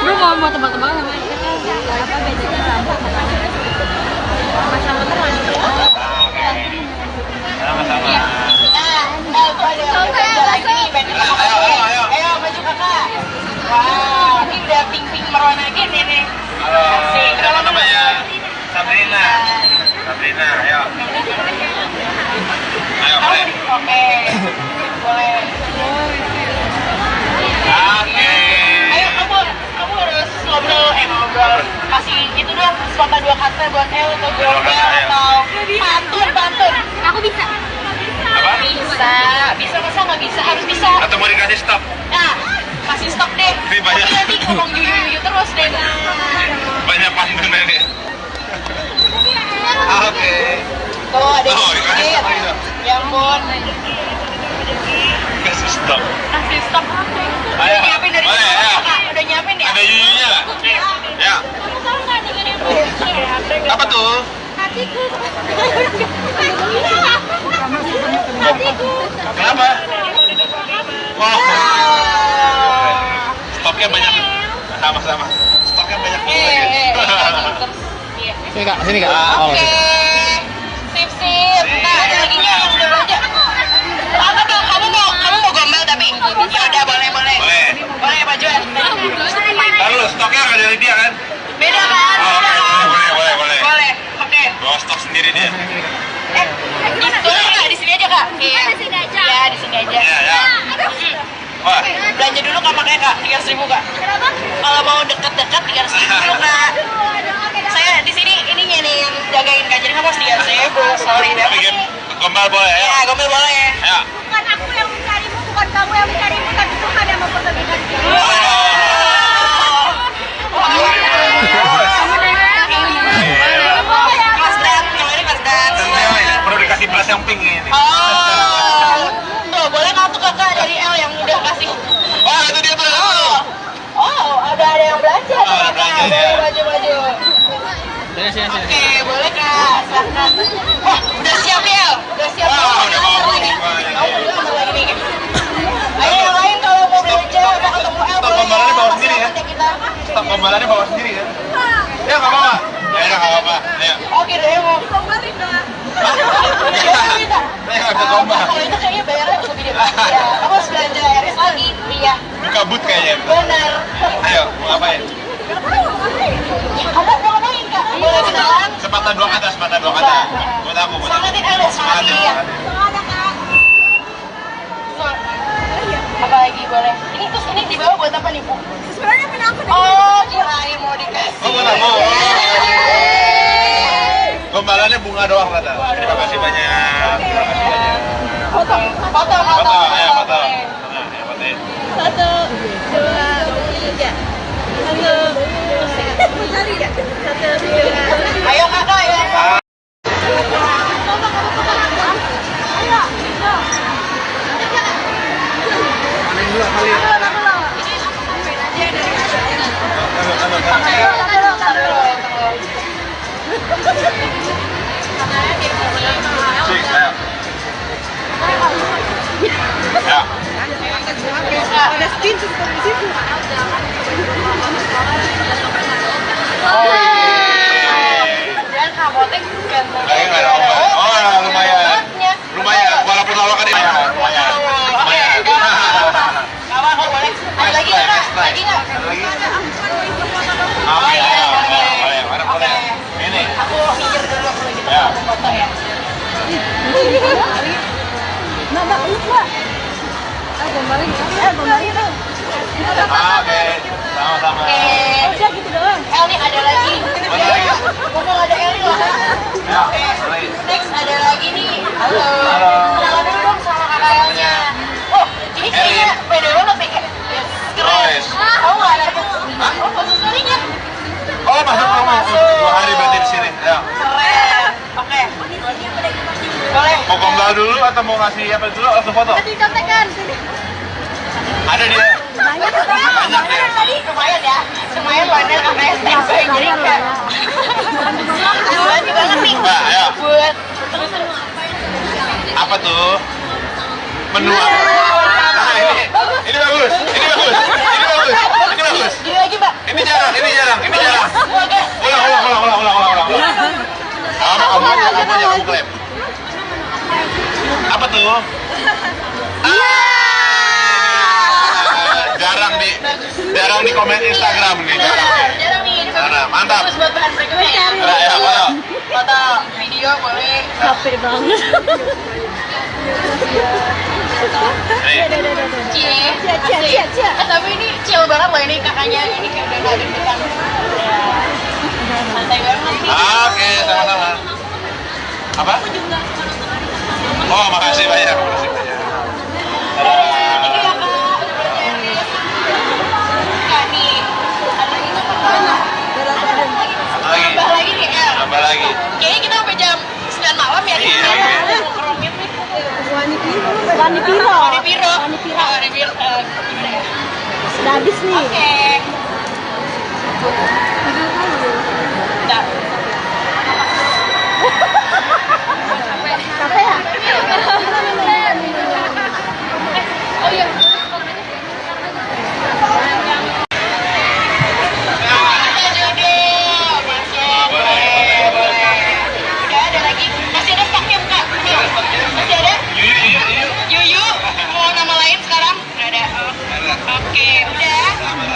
Bro, kalau mau tebak-tebakan sama kita apa bedanya sama teman? Sama-sama. Aku ada yang belanja lagi nih, banding sama kakak. Ayo, maju kakak. Wow, ini udah pink-pink merona gini nih. Halo. Asik. Siapa namanya? Sabrina. Ayo. Ayo, boleh. Oke. Boleh. Oke. Ayo kamu harus ngobrol. Kasih itu dong, sepatah 2 kata buat El atau gombel atau pantun. Aku bisa. Apa? Bisa masa nggak bisa? Harus bisa. Atau mau dikasih stok? Nah, kasih stok deh. Ini banyak. Tapi nanti ngomong yuyu terus deh. Banyak pantunan ya. Oke. Tuh ada yang Oh, dikasih sedikit. stok itu. Ya ampun. Kasih stok. Kasih stok. Udah Ayo. nyiapin dari Boleh, sana, ayo. Kak? Udah nyiapin ya? Ada yuyunya nggak? Ya. Apa tuh? Hatiku. Kenapa? Wah. Stoknya banyak. Sama-sama. Stoknya banyak lagi. Iya. Sini kak. Oh, Oke. Sip. Nah, ada lagi nih yang udah belanja. Apa tuh? Kamu mau gombal tapi? Ya udah boleh. Boleh Pak Juan. Lalu stoknya nggak dari dia kan? Beda kan? Boleh. Boleh. Oke. Bawa stok sendiri dia. Boleh nggak di sini aja Kak? Iya. Di sini aja. Ya di sini aja. Ya. Wah. Belanja dulu Kak pakai Kak 300.000 Kak. Kalau mau deket-deket 300.000 dulu Kak. Saya di sini ininya nih yang jagain Kak. Jadi kamu harus 300.000. Sorry deh. Tapi game gombal boleh ya? Ya gombal boleh. Ya. Bukan aku yang mencarimu, bukan kamu yang mencarimu, tapi Tuhan yang mempertemukan kita. Mas Dan, kalau ini Mas Dan. Perlu dikasih beras yang pink ini. Tuh boleh nggak tuh kakak dari L yang udah kasih? Wah, itu dia tuh. Ada yang belanja tuh ada kakak. belanja, ya. Boleh baju. Sini. Oke, boleh kak. Silahkan. Wah, udah siap ya? Udah siap. Wah, udah mau lagi. balik. Ambil lagi nih. Ayo yang lain kalau mau belanja, mau ketemu L Stok boleh gombalannya bawa ya. sendiri ya? Masih kita. Stok gombalannya bawa sendiri kan? Ya nggak apa-apa. Ya udah nggak apa-apa. Ayo. Oke deh, mau. Saya nggak bisa gombal. Kalau itu kayaknya bayarnya lebih gede banget ya. Kamu harus belanja RS lagi. Iya. Buka ngebut kayaknya. Benar. Ayo, mau ngapain? Kamu mau ngapain kak? Boleh kenalan? Sepatah dua kata, sepatah dua kata. Buat aku, buat aku. Semangatin ada semangatin. Semangatin. Apa lagi boleh? Ini terus ini dibawa buat apa nih bu? Sebenarnya punya aku deh. Oh kirain mau dikasih. Oh, buat aku. Gombalannya bunga doang kata. Terima kasih banyak. Terima kasih banyak. Foto. Foto, ayo foto. Nah, ayo fotoin. 1, 2, 3. 1. Mau cari ya? 1, 2. Ayo kakak ya. Sik, ayo. Ya. Ada skin di situ. Dan kabotek ganteng. Kayaknya nggak ada ombak. Oh, lumayan. Lumayan, walaupun lawakan ini. Lumayan. Lumayan. Kawan kau boleh. Ada lagi nggak kak? Lagi nggak? Ada lagi? Oh iya, boleh. Boleh, mana boleh. Ini. Aku mikir dulu kalau gitu Ya. aku foto ya. Nggak, lupa. Gombalin. Gombalin tuh. Oke, sama-sama. Oke. Udah gitu doang. El nih ada lagi. Ada lagi? Ngomong ada El nih loh kak. Ya, Oke. ada lagi. Next ada lagi nih. Halo. Halo. Kenalan dulu dong sama kakak Elnya. Oh, ini kayaknya pede banget nih kak. Keren. Oh, yes. Kamu nggak ada? Oh, foto story-nya. Oh, masuk kamu. 2 hari berarti di sini. Ayo. Keren. Oke. Boleh. Mau gombal dulu atau mau ngasih apa dulu? Langsung foto. Tadi contekan. Ada dia. Banyak Banyak ya. Tadi lumayan ya. Lumayan wadah kakaknya standby jadi enggak. Buat banget nih. Mbak, ayo. Buat Apa tuh? Menu apa? Nah, ini bagus. Ini bagus. Ini bagus. Ini bagus. gini lagi mbak. Ini jarang, ini jarang, ini jarang. Oke. Ulang. Kamu aja, kamu klaim. Apa tuh? Jarang di komen Instagram nih. Jarang nih. Ini Jarang, bagus. mantap. Bagus buat bahan berikutnya ya. Ya, foto. Foto video boleh. capek banget. Nih. Cie. Cie. Tapi ini chill banget loh ini kakaknya. Ini kayak udah nggak deg-degan. Ya. Santai banget sih. Oke, sama-sama. Apa? Oh, makasih banyak. Makasih banyak. Ini ya kak. Kak nih. Ada ini apa? Satu lagi. Tambah lagi nih El. Tambah lagi. Kayaknya kita sampai jam 9 malam ya. Iya, Mau oke. keromit nih. Wani Piro. Warna biru. Warna biru. Gimana ya? Sudah habis nih. Oke. Bentar. Capek ya? Oh iya. Ada jodoh. Masuk. Boleh. Udah ada lagi. Masih ada stoknya kak. Masih ada? Yuyu. Mau nama lain sekarang? Nggak ada. Oh. Oke. Udah.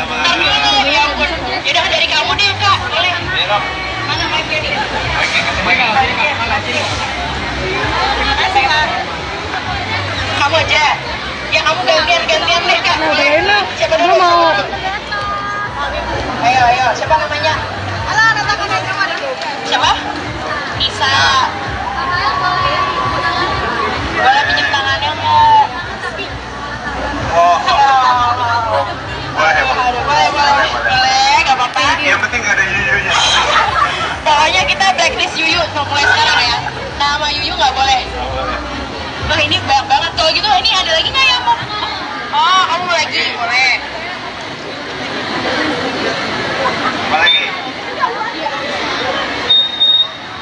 Ntar dulu. Ya ampun. Yaudah dari kamu deh kak. Boleh. Mana mic-nya nih? Terima kasih kak. Kamu aja. Ya kamu gantian deh kak. Boleh. Siapa dulu? mau. Ayo. Siapa namanya? Halo, siapa? Nisa. Boleh pinjam tangannya nggak? Oh, boleh. Boleh, nggak apa-apa. Yang penting ada yuyunya. Pokoknya kita blacklist Yuyu mulai sekarang ya. Nama Yuyu nggak boleh. Wah ini banyak banget. Kalau gitu ini ada lagi nggak ya Pak? Oh kamu mau lagi? Boleh. Apa lagi?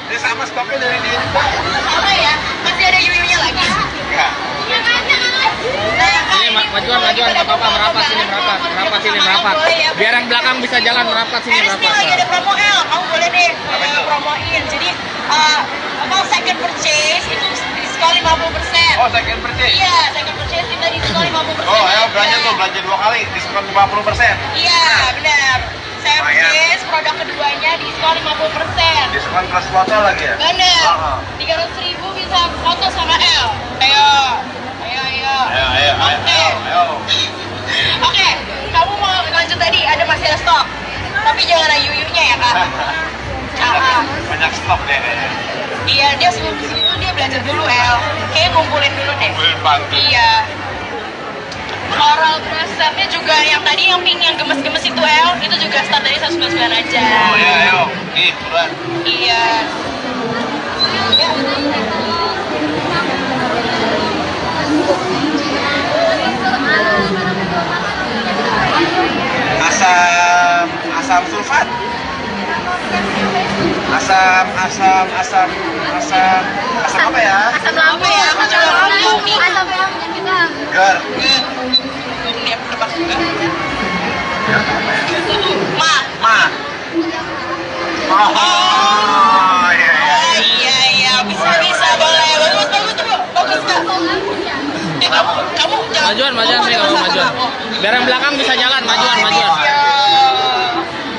Ini sama stoknya dari dia juga. Sama ya? Masih ada Yuyunya lagi? Enggak. Ini majuan, nggak apa-apa, merapat sini, merapat. Biar yang belakang bisa jalan merapat sini, Eris nih lagi ada promo L, kamu boleh deh promoin. Jadi second purchase itu diskon 50%. Oh, second purchase. Iya, second purchase kita diskon 50%. Oh, ayo belanja tuh, belanja 2 kali, diskon 50%. Iya, benar. Service produk keduanya diskon 50%. Diskon plus foto lagi ya? Bener. Heeh. 300.000 bisa foto sama L. Ayo. Ayo. Ayo. Oke, kamu mau lanjut tadi, masih ada stok. Tapi jangan ada yuyunya ya, Kak. Banyak stok deh kayaknya. Iya, dia sebelum kesini tuh dia belajar dulu, El. Kayaknya ngumpulin dulu deh. Ngumpulin bantu. Iya. Coral brush setnya juga yang tadi yang pink yang gemes-gemes itu, El. Itu juga start dari 199 aja. Oh iya, ayo. Nih, buruan. Iya. Asam sulfat. Asam apa ya? Asam lambung ya, aku juga lambung nih. Asam lambung juga. Gar. Ini aku tebak juga. Ya, apa ya? Ma. Oh, iya. Iya, bisa boleh. Bagus, Kak. Kamu jangan. Majuan sini kamu majuan. Biar yang belakang bisa jalan, majuan.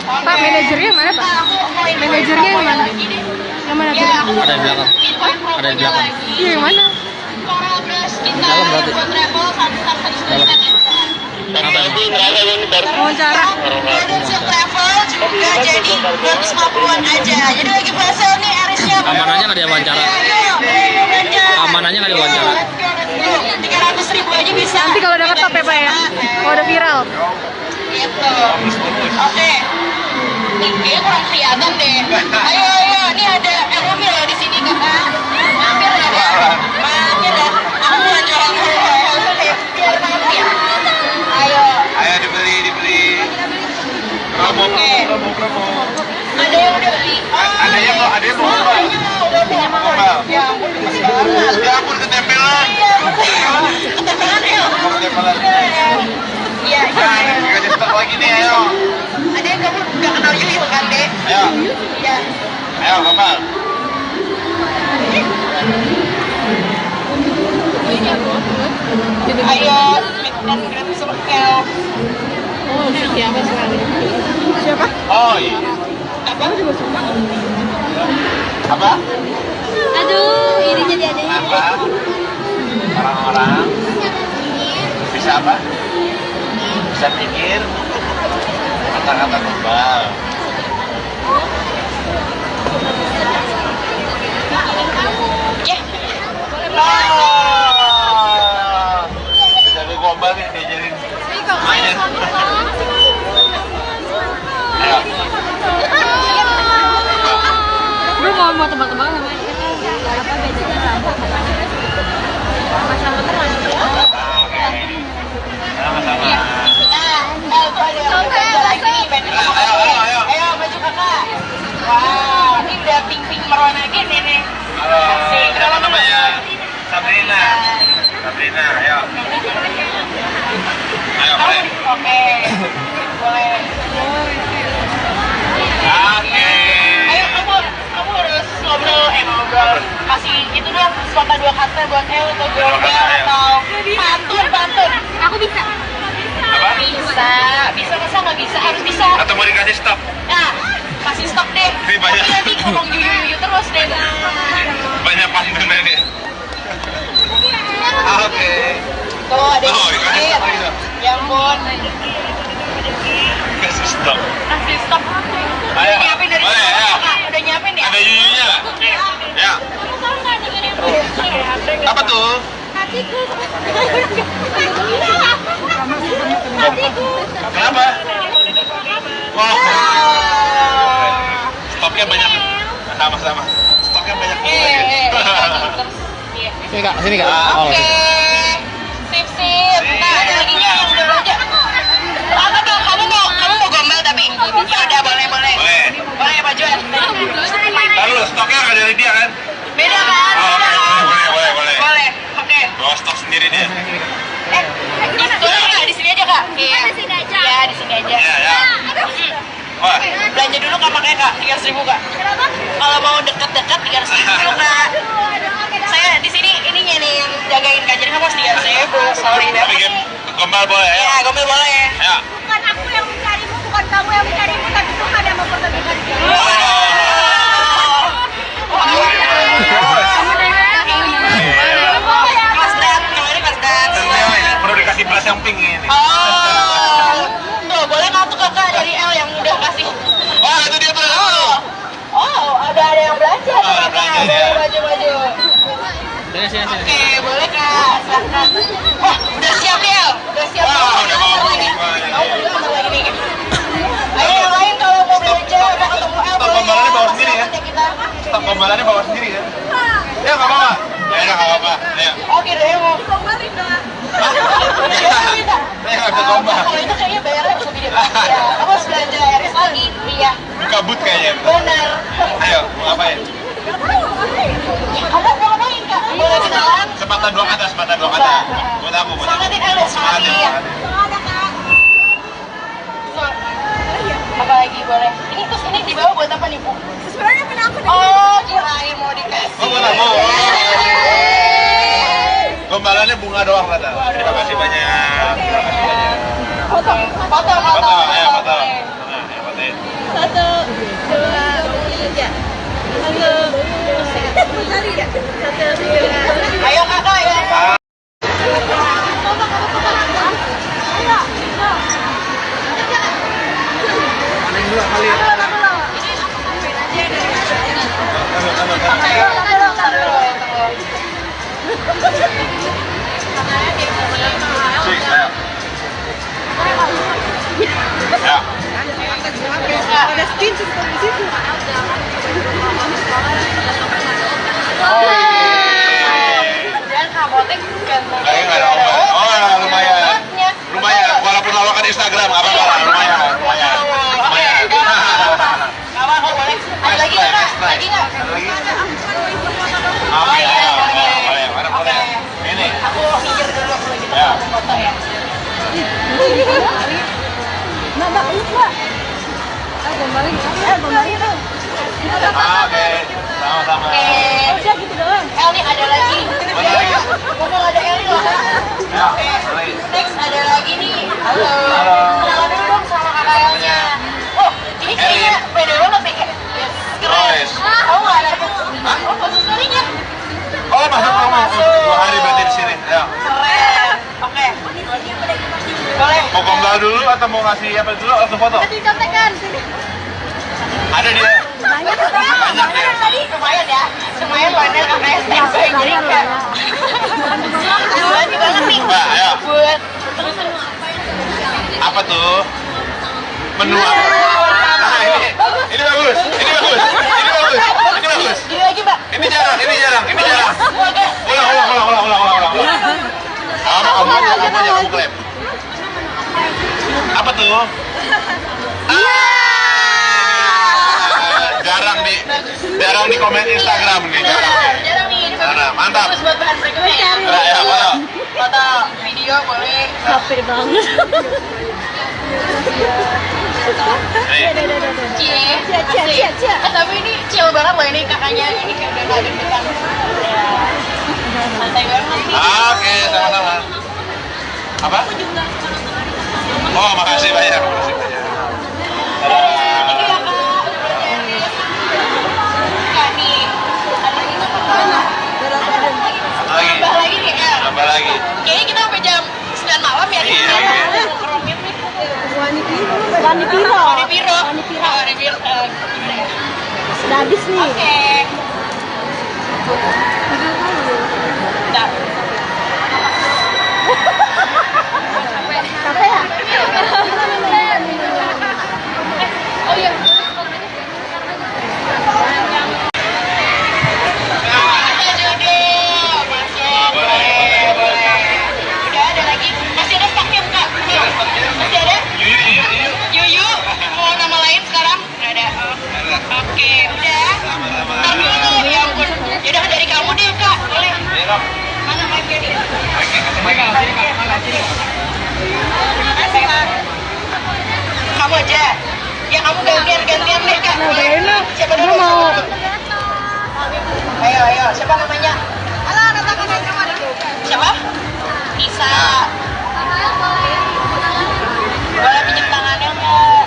Pak, manajernya mana, Pak? Manajernya yang mana? Yang mana, Pak? Ada di belakang. Ada di belakang. Iya, yang mana? Coral brush kita Dalam berarti. buat travel Wawancara. Production travel juga jadi 250-an aja. Jadi lagi puasa nih Arisnya. Amanannya nggak ada wawancara. Amanannya nggak ada wawancara. 300.000 aja bisa. Nanti kalau udah ketop ya, Pak ya? Kalau udah viral. Gitu. Oke. Nih, kayaknya kurang kelihatan deh. Ayo. Nih ada mobil loh di sini, Kakak. Mampir ya, Kak. Mampir ya. Aku mau jualan dulu. Biar mampir. Ayo. Ayo dibeli. Promo. Ada yang udah beli. Ada yang mau kembali. Ya ampun, gemes banget. Ya ampun, ketempelan. Ketempelan ya. Ketempelan. Iya. Kasih stok lagi nih, ayo. Ada yang kamu gak kenal Yuyu kan, Dek? Ayo. Iya. Ayo, Kamal. Ayo, dan gratis Rokel. Siapa? Oh iya. Apa? Apa? Aduh, ini jadi ada Apa? Orang-orang bisa apa? Bisa pikir kata-kata global. Ya. Jadi global nih diajarin. Main. Ayo. Gue mau tebak-tebakan sama apa bedanya masalah terang. Sama-sama. Nah, itu ada lagi nih, band Ayo. Ayo, baju kakak. Wah, ini udah pink merona gini nih. Halo. Asik. Siapa namanya? Sabrina. Ayo. Ayo, boleh. Oke. Boleh. Oke. Ayo, kamu harus ngobrol. Kasih itu dong, sepatah 2 kata buat El atau Global atau pantun. Aku bisa. Apa? Bisa masa nggak bisa? Harus bisa. Atau mau dikasih stok? Nah, kasih stop deh. Ini banyak. Tapi nanti ngomong yuyu terus deh. Banyak pantunnya nih. Oke. Tuh ada yang Dikasih sedikit. stok lagi dong. Ya ampun. Kasih stok. Kasih stop. Ayo. Udah nyiapin dari Boleh, sana, ayo. Kak? Udah nyiapin ya? Ada yuyunya nggak? Ya. Apa tuh? Kenapa? Wow. Stoknya banyak. Sama-sama. Stoknya banyak. Iya. Sini kak. Oh, Oke. Sip. Nah, ada lagi nya yang udah aja. Apa dong? Kamu mau gombal tapi? Ya udah boleh. Boleh ya Pak Juan? Lalu stoknya nggak dari dia kan? Beda kan? Oh, oke. Boleh. Boleh. Oke. Bawa stok sendiri dia. Di situ nggak? Di sini aja Kak? Iya. Di sini aja. Iya, di sini aja. Ya. Wah. Belanja dulu Kak pakai Kak, 300.000 Kak. Kalau mau dekat-dekat 300.000 dulu Kak. Saya di sini jagain Kak, jadi kamu harus dia sebo. Sorry deh. Bikin gombal boleh ya? Ya, gombel boleh. Ya. Bukan aku yang mencarimu, bukan kamu yang mencarimu, tapi Tuhan yang mempertemukan kita. Kelas dan, namanya kelas dan. Perlu dikasih belas yang pink ini. Oh, tuh boleh nggak tuh kakak dari L yang udah kasih? Wah, itu dia tuh. Oh, ada yang belanja tuh ada kakak. belanja, Boleh ya. baju-baju. Sini. Oke, boleh kak. Silakan. Wah, udah siap ya? Udah siap. Wah, Oh, udah mau mau lagi. lagi. Kamu berdua sama lagi nih. Ayo yang lain kalau mau belanja udah ketemu L Stok boleh gombalannya bawa ya. sendiri ya? Masih kita. Stok gombalannya bawa sendiri ya? Ya nggak apa-apa. Ya udah nggak apa-apa. Ya. Oke deh mau. Gombalin dong. Kita. Saya nggak bisa gombal. Kalau itu kayaknya bayarnya bisa gede banget ya. Kamu harus belanja RS lagi. Iya. Buka boot kayaknya. Benar. Ayo, mau ngapain? Kamu mau ngapain kak? Boleh kenalan? Sepatah dua kata, sepatah dua kata. Buat aku, buat aku. Semangatin Alex, Semangatin, semangatin. semangatin. Apa lagi boleh? Ini terus ini dibawa buat apa nih bu? Sebenarnya punya aku. Oh kirain mau dikasih. Oh, buat aku. Gombalannya bunga doang kata. Terima kasih banyak. Terima kasih banyak. Foto. Foto, ayo foto. Oke. Nah, ayo fotoin. 1, 2, 3. 1, bentar ya. 1, 2. Ayo kakak ya. Paling dua kali. Sik, ayo. Ya. Ada spin di situ. Dan kabotek ganteng. Kayaknya nggak ada obat. Oh, lumayan. Lumayan, walaupun lawakan Instagram, apa apa lah, lumayan. Lumayan. Kawan kok boleh? Ada lagi nggak kak? Lagi nggak? Ada lagi? Oh iya, boleh. Boleh, mana boleh? Ini. Aku minggir dulu kalau gitu Ya. mau foto ya. Mbak, ini Mbak. Gombalin. Gombalin. Oke, sama-sama. Oke. Udah gitu doang. El nih ada lagi. Mana lagi? Mumpung ada El nih loh kak. Ya, Oke. lagi. Next ada lagi nih. Halo. Halo. Kenalan dulu dong sama kakak El-nya. Oh, ini kayaknya pede banget nih kak. Yes, keren. Nice. Kamu nggak ada? Oh, khusus kalinya. Oh, masuk kamu. 2 hari berarti di sini. Ya. Keren. Oke. Boleh. Mau gombal dulu atau mau ngasih apa dulu langsung foto? Dicontekan. Ada dia. Banyak Banyak ya. Lumayan ya. Lumayan warnanya kakaknya standby jadi enggak. Banyak banget nih. Mbak, ayo. Buat Apa tuh? Menu apa? Nah, ini bagus. Ini bagus. Ini bagus. Ini bagus. Gini lagi mbak. Ini jarang. Oke. Ulang. Kamu aja, kamu klaim. Apa tuh? Jarang di komen Instagram nih. Jarang nih. Ini bagus. Nah, mantap. Bagus buat bahan berikutnya ya. Ya, foto. Foto video boleh. Capek banget. Nih. Cie. Tapi ini chill banget loh ini kakaknya. Ini kayak udah nggak deg-degan. Ya. Santai banget nih. Oke, sama-sama. Apa? Oh, makasih banyak. Makasih banyak. Thank you ya kak. Kak nih. Ada ini apa? Lagi. Tambah lagi nih El. Tambah lagi. Kayaknya kita sampai jam 9 malam ya di Iya, sini. iya. Keromit nih. Wani Piro. Warna biru. Warna biru. Gimana ya? Udah habis nih. Oke. Bentar. Capek ya? Oh iya. Ada jodoh. Masuk. Boleh. Udah ada lagi. Masih ada stoknya kak. Masih ada? Yuyu. Mau nama lain sekarang? Nggak ada. Oh. Oke. Udah. Ntar dulu. Ya ampun. Yaudah dari kamu deh kak. Boleh. Mana mic-nya nih? Terima kasih kak. Kamu aja. Ya kamu gantian deh kak. Boleh. Siapa dulu? mau. Ayo. Siapa namanya? Halo, datang ke kamar. bisa. Boleh pinjam tangannya nggak?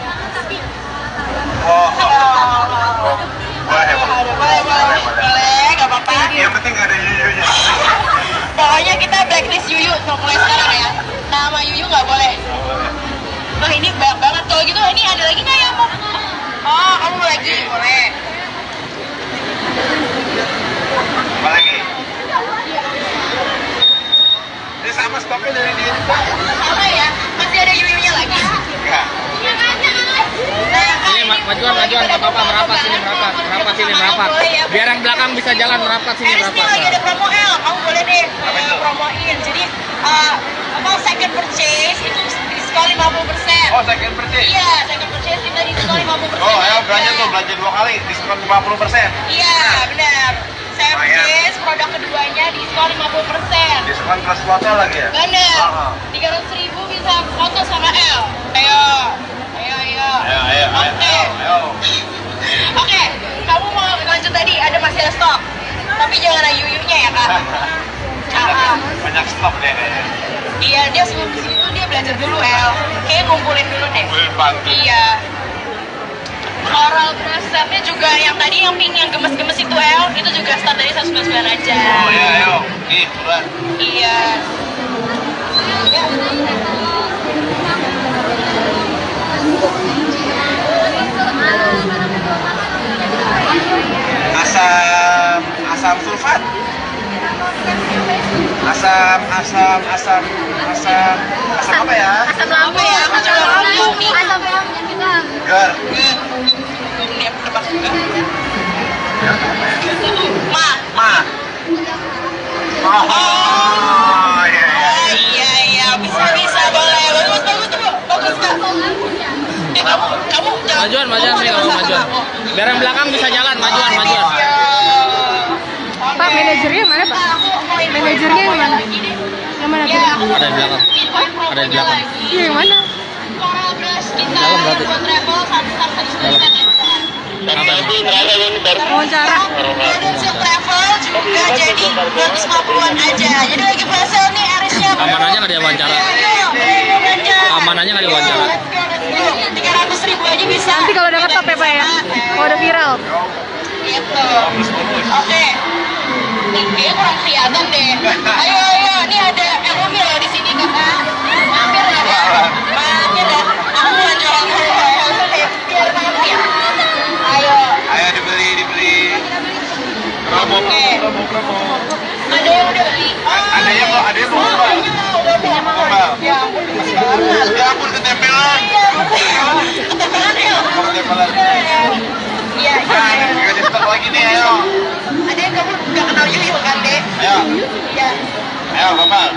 Oh, boleh, Boleh, nggak apa-apa. Yang penting nggak ada yuyunya. Pokoknya kita blacklist Yuyu mulai sekarang ya. Nama Yuyu nggak boleh. Wah ini banyak banget. Kalau gitu ini ada lagi nggak ya? Oh, kamu mau lagi? Boleh. Apa lagi? Ini sama stoknya dari dia juga. Sama ya? Masih ada Yuyunya lagi? Enggak. Ini majuan, nggak apa-apa, merapat sini, merapat. Biar yang belakang bisa jalan, merapat sini, Eris nih lagi ada promo L, kamu boleh deh promoin. Jadi second purchase itu diskon 50%. Oh, second purchase. Iya, second purchase kita diskon 50%. Oh, ayo belanja 2 kali, diskon 50%. Iya, benar. Service produk keduanya diskon 50%. Diskon plus foto lagi ya? Bener. Oh. 300.000 bisa foto sama L. Ayo. Oke, kamu mau lanjut tadi, masih ada stok. Tapi jangan ada yuyunya ya, Kak. Banyak stok deh kayaknya. Iya, dia sebelum di sini tuh dia belajar dulu, El. Kayaknya ngumpulin dulu deh. Ngumpulin bantu. Iya. Oral brush setnya juga yang tadi yang pink yang gemes-gemes itu, El. Itu juga start dari 199 aja. Oh iya, ayo. Nih, buruan. Iya. Asam sulfat. Asam apa ya? Asam lambung ya, aku coba lambung nih. Asam lambung juga. Gar. Ini aku tebak juga. Ma. Oh, iya. Iya, bisa boleh. Bagus, Kak. Kamu jangan. Majuan sini, kamu majuan. Biar yang belakang bisa jalan, majuan. Pak, manajernya mana, Pak? Manajernya yang mana? Yang mana, Pak? Ada di belakang. Ada di belakang. Iya, yang mana? Coral brush kita Dalam berarti. buat travel Wawancara. Produksi travel juga jadi 250-an aja. Jadi lagi puasa nih Arisnya. Amanannya nggak diwawancara. Amanannya nggak diwawancara. 300.000 aja bisa. Nanti kalau udah ngetop ya, Pak ya? Kalau udah viral. Gitu. Oke. Nih, kayaknya kurang kelihatan deh. Ayo, nih ada Elmi loh di sini kakak. Mampir ya, mampir ya. Aku mau jualan dulu, biar mampir. Ayo. Ayo dibeli. Promo. Ada yang udah beli. Ada yang mau kembal. Kembal. Ya ampun, gemes banget. Ya ampun, ketempelan. Ketempelan ya. Mau ketempelan. Iya. Nah, nggak di stok lagi nih, ayo. Ada yang kamu nggak kenal Yuyu kan, Dek? Ayo, Iya. kembal.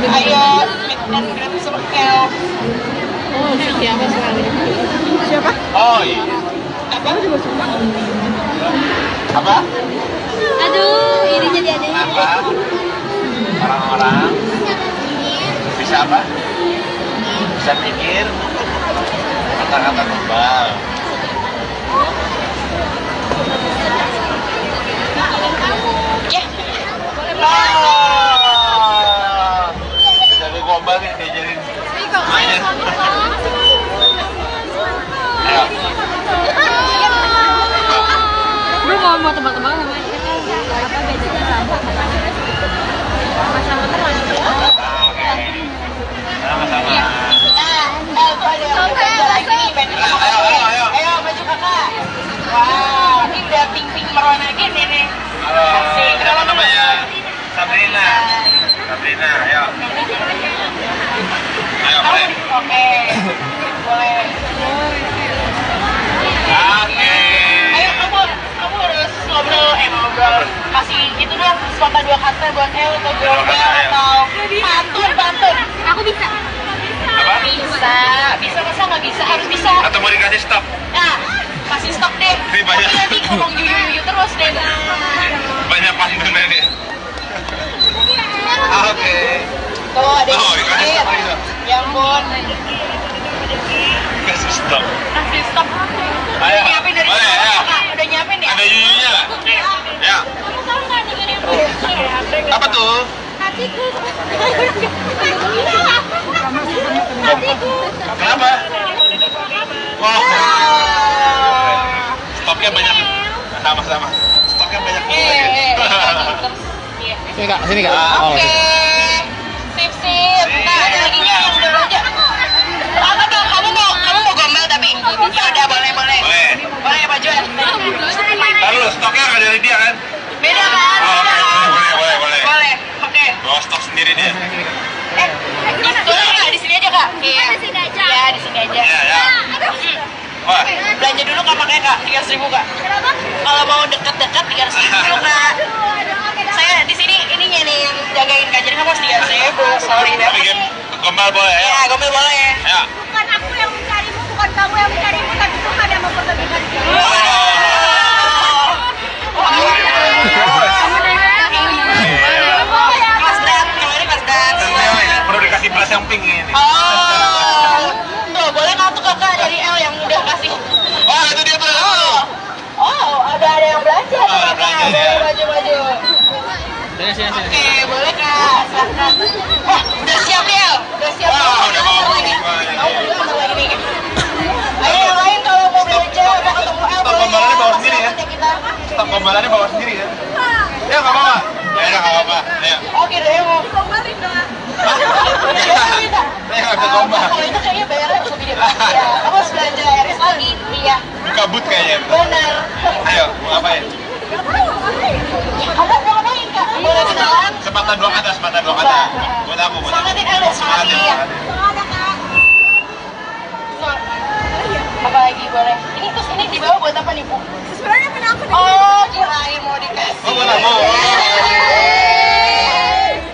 Ayo, dan gratis sekel. Oh, siapa sekarang? Siapa? Oh iya. Apa? Apa? Aduh, ini jadi ada Apa? Orang-orang bisa apa? Bisa mikir kata-kata global. Ya. Jadi global nih diajarin. Main. Ayo. Lu kalau mau tebak-tebakan sama apa bedanya sama sama teman? Sama-sama. Nah, tuh ada lagi nih, pengen Ayo. Ayo, baju kakak. Wah, ini udah pink merona gini nih. Halo. Asik. Siapa namanya? Sabrina. Ayo. Ayo, boleh. Oke. Boleh. Oke. Ayo, kamu harus ngobrol. Kasih itu dong, sepatah 2 kata buat El atau global atau pantun. Aku bisa. Apa? Bisa masa nggak bisa? Harus bisa. Atau mau dikasih stok? Nah, kasih stok deh. Ini banyak. Tapi nanti ngomong yuyu terus deh. Banyak pantunnya nih. Oke. Tuh ada yang dikasih sedikit. stok lagi. Ya ampun. Kasih stok. Kasih stok. Ayo. Nyiapin dari Boleh, sekarang, ayo. Kak. udah nyiapin ya? Ada yuyunya nggak? Ya. Kamu tahu nggak nih yang mau Apa tuh? hatiku. Hatiku. Kenapa? Wow. Stoknya banyak. Sama-sama. Stoknya banyak. Sini kak, sini kak. Oh, Oke. Sip sip. Nah, ada lagi nggak yang udah aja? Apa tuh? Kamu mau gombal tapi? Ya udah boleh. Boleh. Boleh ya Pak Juan? Lalu stoknya nggak dari dia kan? Beda kan? Oh, Beda kan? boleh. Boleh. Oke. Bawa stok sendiri dia. Boleh nggak di sini aja kak? Iya. Di sini aja. Iya di sini aja. Ya. Wah. Belanja dulu kak pakai kak 3.000 kak. Kenapa? Kalau mau deket-deket 3.000 dulu kak. Saya di sini ininya nih yang jagain kak. Jadi kamu 3.000. Sorry deh. Bikin gombal boleh ya? Ya gombel boleh. Ya. Bukan aku yang mencarimu, bukan kamu yang mencarimu, tapi Tuhan yang mempertemukan kita. Mas Dan, namanya Mas Dan. Perlu dikasih belas yang pink ini. Oh, tuh boleh nggak tuh kakak dari L yang udah kasih? Oh, itu dia tuh. Oh, ada yang belanja tuh ada kakak. belanja, Boleh ya. baju-baju. Sini. Oke, boleh kak. Silakan. Udah siap ya? Udah siap. Wah, udah mau lagi. lagi. Mau lagi nih. Ayo yang lain kalau mau belanja mau ketemu L Stok boleh gombalannya bawa sendiri ya? Nanti kita. Stok gombalannya bawa sendiri ya? Ya nggak apa-apa. Ya udah nggak apa-apa. Ya. Oke deh mau. Gombalin dong. Saya nggak bisa gombal. Kalau itu kayaknya bayarnya lebih deh Pak. Iya. Kamu harus belanja RS lagi. Iya. Buka boot kayaknya. Benar. Ayo, mau ngapain? Kamu mau ngapain kak? Boleh kenalan? Sepatah dua kata. Buat aku. Semangatin L, semangatin. Ada kak. Apa lagi boleh? Ini terus ini dibawa buat apa nih Bu? Sebenarnya punya aku nih. Oh, kirain mau dikasih. Oh, buat aku.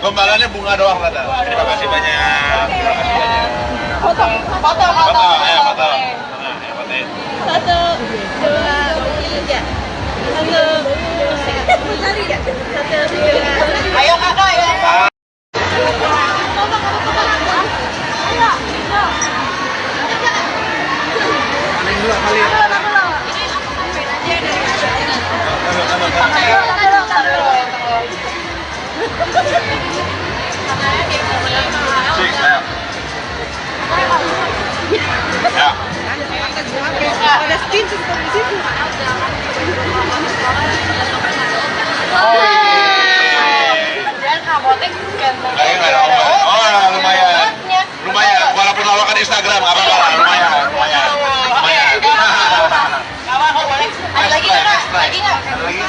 Gombalannya bunga doang kata. Terima kasih banyak. Foto. Foto, ayo foto. Oke. Nah, ayo fotoin. 1, 2, 3. 1, bentar ya. 1, 2. Ayo kakak ya. Sik, ayo. Ya. Ada skin di situ. Dan apotek ganteng. Kayaknya nggak ada obat. Oh, lumayan. Walaupun lawakan Instagram, nggak apa-apa lah. Lumayan. Kawan, oh boleh. Ada lagi nggak kak? Lagi nggak? Ada lagi?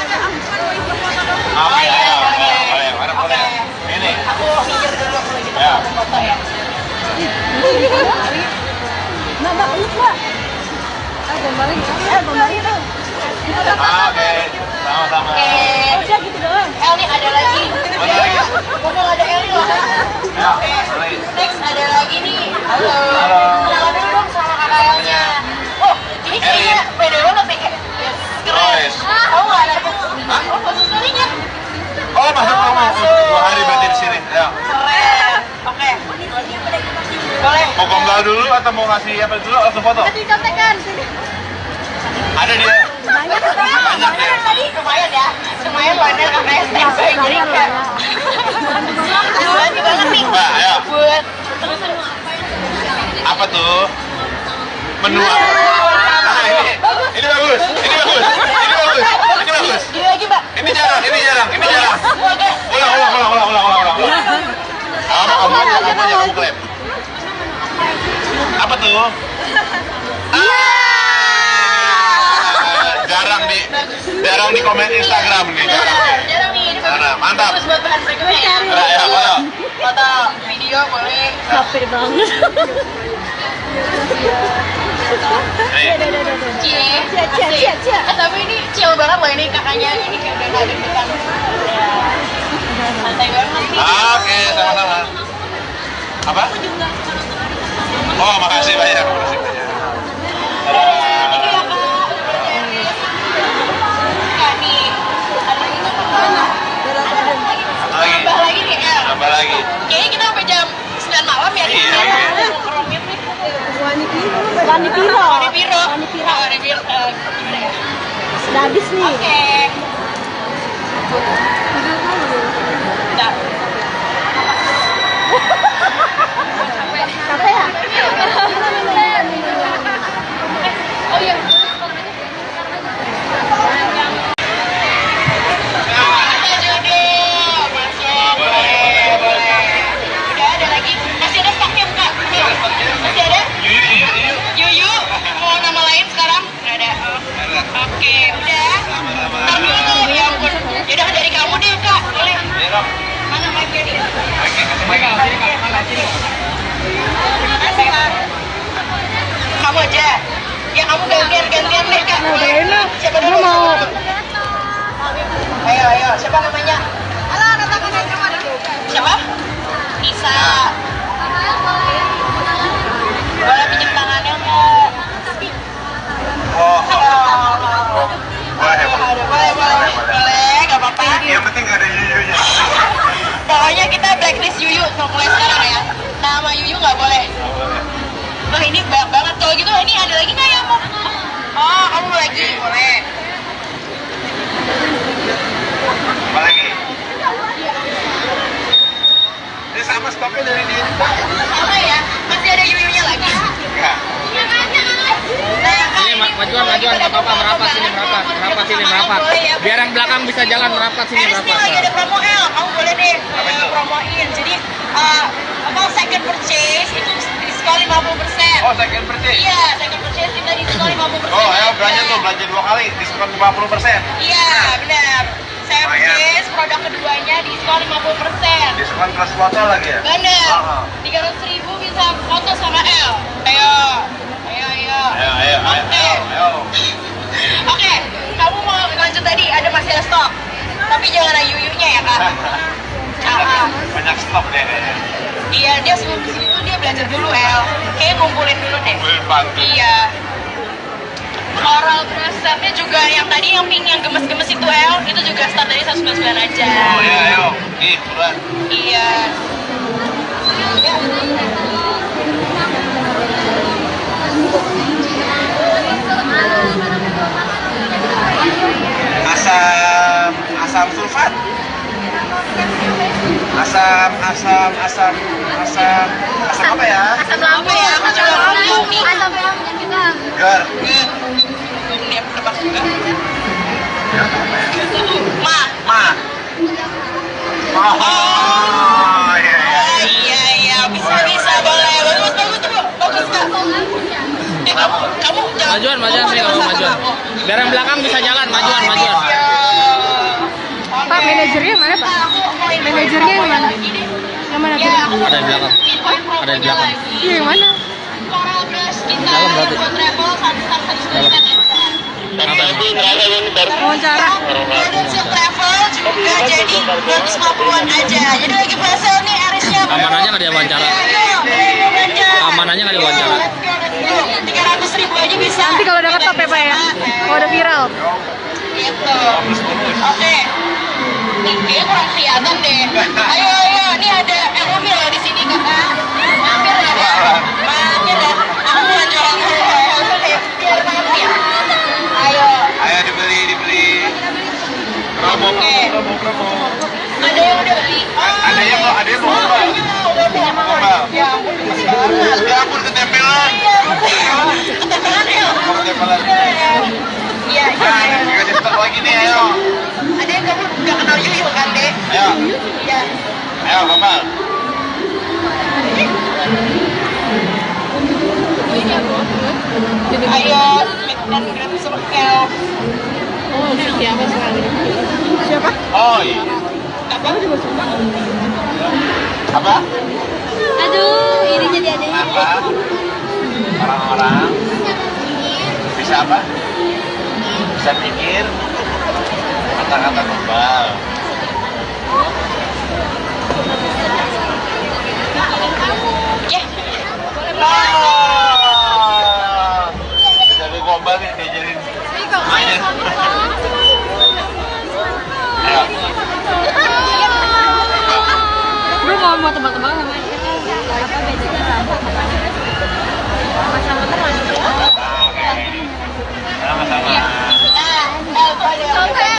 Oh iya, Boleh. Mana boleh? Ini. Aku minggir dulu kalau gitu Ya. foto ya. Oke. Sama-sama. Oke. Udah gitu doang. El nih ada lagi. Mana lagi? Mumpung ada El nih loh. Ya. Oke. Lagi. Next ada lagi nih. Halo. Halo. Kenalan dulu dong sama kakak Elnya. Oh, ini kayaknya beda banget nih kayak. Keren. Oh, yes. Tahu nggak ada? Oh, khusus kalinya. Oh, masuk kamu. 2 hari berarti di sini. Ya. Keren. Oke. Boleh. Mau gombal dulu atau mau ngasih apa dulu atau foto? Dicontekan. Ada dia. Banyak ya. Lumayan ya. Lumayan banyak kakak STB jadi enggak. Banyak banget nih. Mbak, ayo. Buat Apa tuh? Menu apa? Ah, ini bagus. Gini lagi, Mbak. Ini jarang. Oke. Ulang. Kamu aja, kamu klaim. Apa tuh? Jarang di komen Instagram nih. Jarang nih, ini bagus. Nah, mantap. Bagus buat bahan berikutnya ya. Ya, foto. Foto, video boleh. Capek banget. Nih. Cie. Tapi ini chill banget loh ini kakaknya. Ini kayak udah nggak deg-degan. Ya. Santai banget nih. Oke, sama-sama. Apa? Oh, makasih banyak. Thank you ya, Kak. Kak, nih. Ada ini apa? Nambah lagi nih, El. Nambah lagi. Kayaknya kita sampai jam 9 malam ya di Iya, sini. oke. Nongkrongin nih. Wani Piro. Wani Piro. Gimana ya? Udah habis nih. Oke. Bentar. Apa ya? Oh iya. Ada jodoh. Masuk. Boleh. Udah ada lagi. Masih ada stoknya buka? Masih ada? Yuyu. Mau nama lain sekarang? Nggak ada. Oke, udah. Ntar dulu. Ya ampun. Yaudah dari kamu deh Kak. Boleh. Mana mic-nya nih? Terima kasih Kak. Kamu aja. Ya kamu gantian deh Kak. Nah, udah enak. Siapa Gue dulu? mau. Ayo. Siapa namanya? Halo, ada tangannya cuma dulu. Siapa? Nisa. Boleh pinjam tangannya nggak? Oh, Boleh, nggak apa-apa. yang penting gak ada yuyunya. Pokoknya kita blacklist Yuyu mulai sekarang ya. Nama Yuyu nggak boleh. Wah ini banyak banget. Kalau gitu ini ada lagi nggak ya mau? Oh kamu mau lagi? Boleh. Apa lagi? Ini sama stoknya dari dia juga. Sama ya? Masih ada Yuyunya lagi? Enggak. Nah, Ini majuan, nggak apa-apa, merapat sini, merapat. Biar yang belakang bisa jalan, merapat sini, Eris nih lagi ada merapat. promo L, kamu boleh deh Apa itu? promoin. Jadi second purchase itu diskon 50%. Oh, second purchase. Iya, second purchase kita diskon 50%. Oh, ayo belanja tuh, belanja 2 kali, diskon 50%. Iya, benar. Saya purchase produk keduanya diskon 50%. Diskon plus foto lagi ya? Benar. Oh. 300.000 bisa foto sama L. Ayo. Oke, kamu mau lanjut tadi, masih ada stok. Tapi jangan ada yuyunya ya, Kak. Banyak stok deh. Iya, dia sebelum kesini tuh dia belajar dulu, El. Kayaknya ngumpulin dulu deh. Ngumpulin bantu. Iya. Oral brush setnya juga yang tadi yang pink yang gemes-gemes itu, El. Itu juga start dari 199 aja. Oh ya, ayo. Ih, buruan. Iya. Asam sulfat. Asam apa ya? Asam lambung ya, aku juga lambung nih. Asam lambung juga. Gar. Ini aku tebak juga. Ya, apa ya? Ma. Oh, iya. Iya, bisa boleh. Bagus Kak. Kamu jangan. Majuan sini, kamu majuan. Biar yang belakang bisa jalan, majuan. Pak, manajernya mana Pak? Manajernya yang mana? Yang mana Pak? Ada di belakang. Ada di belakang. Iya, yang mana? Coral brush kita Dalam berarti. buat travel Wawancara. Production travel juga jadi 250-an aja. Jadi lagi pasal nih Arisnya. Amanannya nggak diwawancara. Amanannya nggak diwawancara. 300.000 aja bisa. Nanti kalau udah ketop ya Pak ya? Kalau udah viral. Gitu. Oke. Nih, kayaknya kurang kelihatan deh. Ayo. Nih ada Elmi loh di sini kakak. Mampir ya. Mampir ya. Aku mau jualan dulu. Biar mampir. Ayo. Ayo dibeli. Promo. Ada yang udah beli. Ada yang mau kembali. Ya ampun, gemes banget. Ya ampun, ketempelan. Ketempelan El. Ketempelan. Iya. Nah, dikasih stok lagi nih, ayo. Ada yang kamu nggak kenal Yuyu kan deh? Ayo, Iya. Kamal. Ayo, dan grab circle. Oh, siapa sekali? Siapa? Oh iya. Apa? Apa? Aduh, ini jadi ada Apa? Orang-orang bisa apa? Bisa mikir kata-kata global. Ya. Jadi global nih diajarin.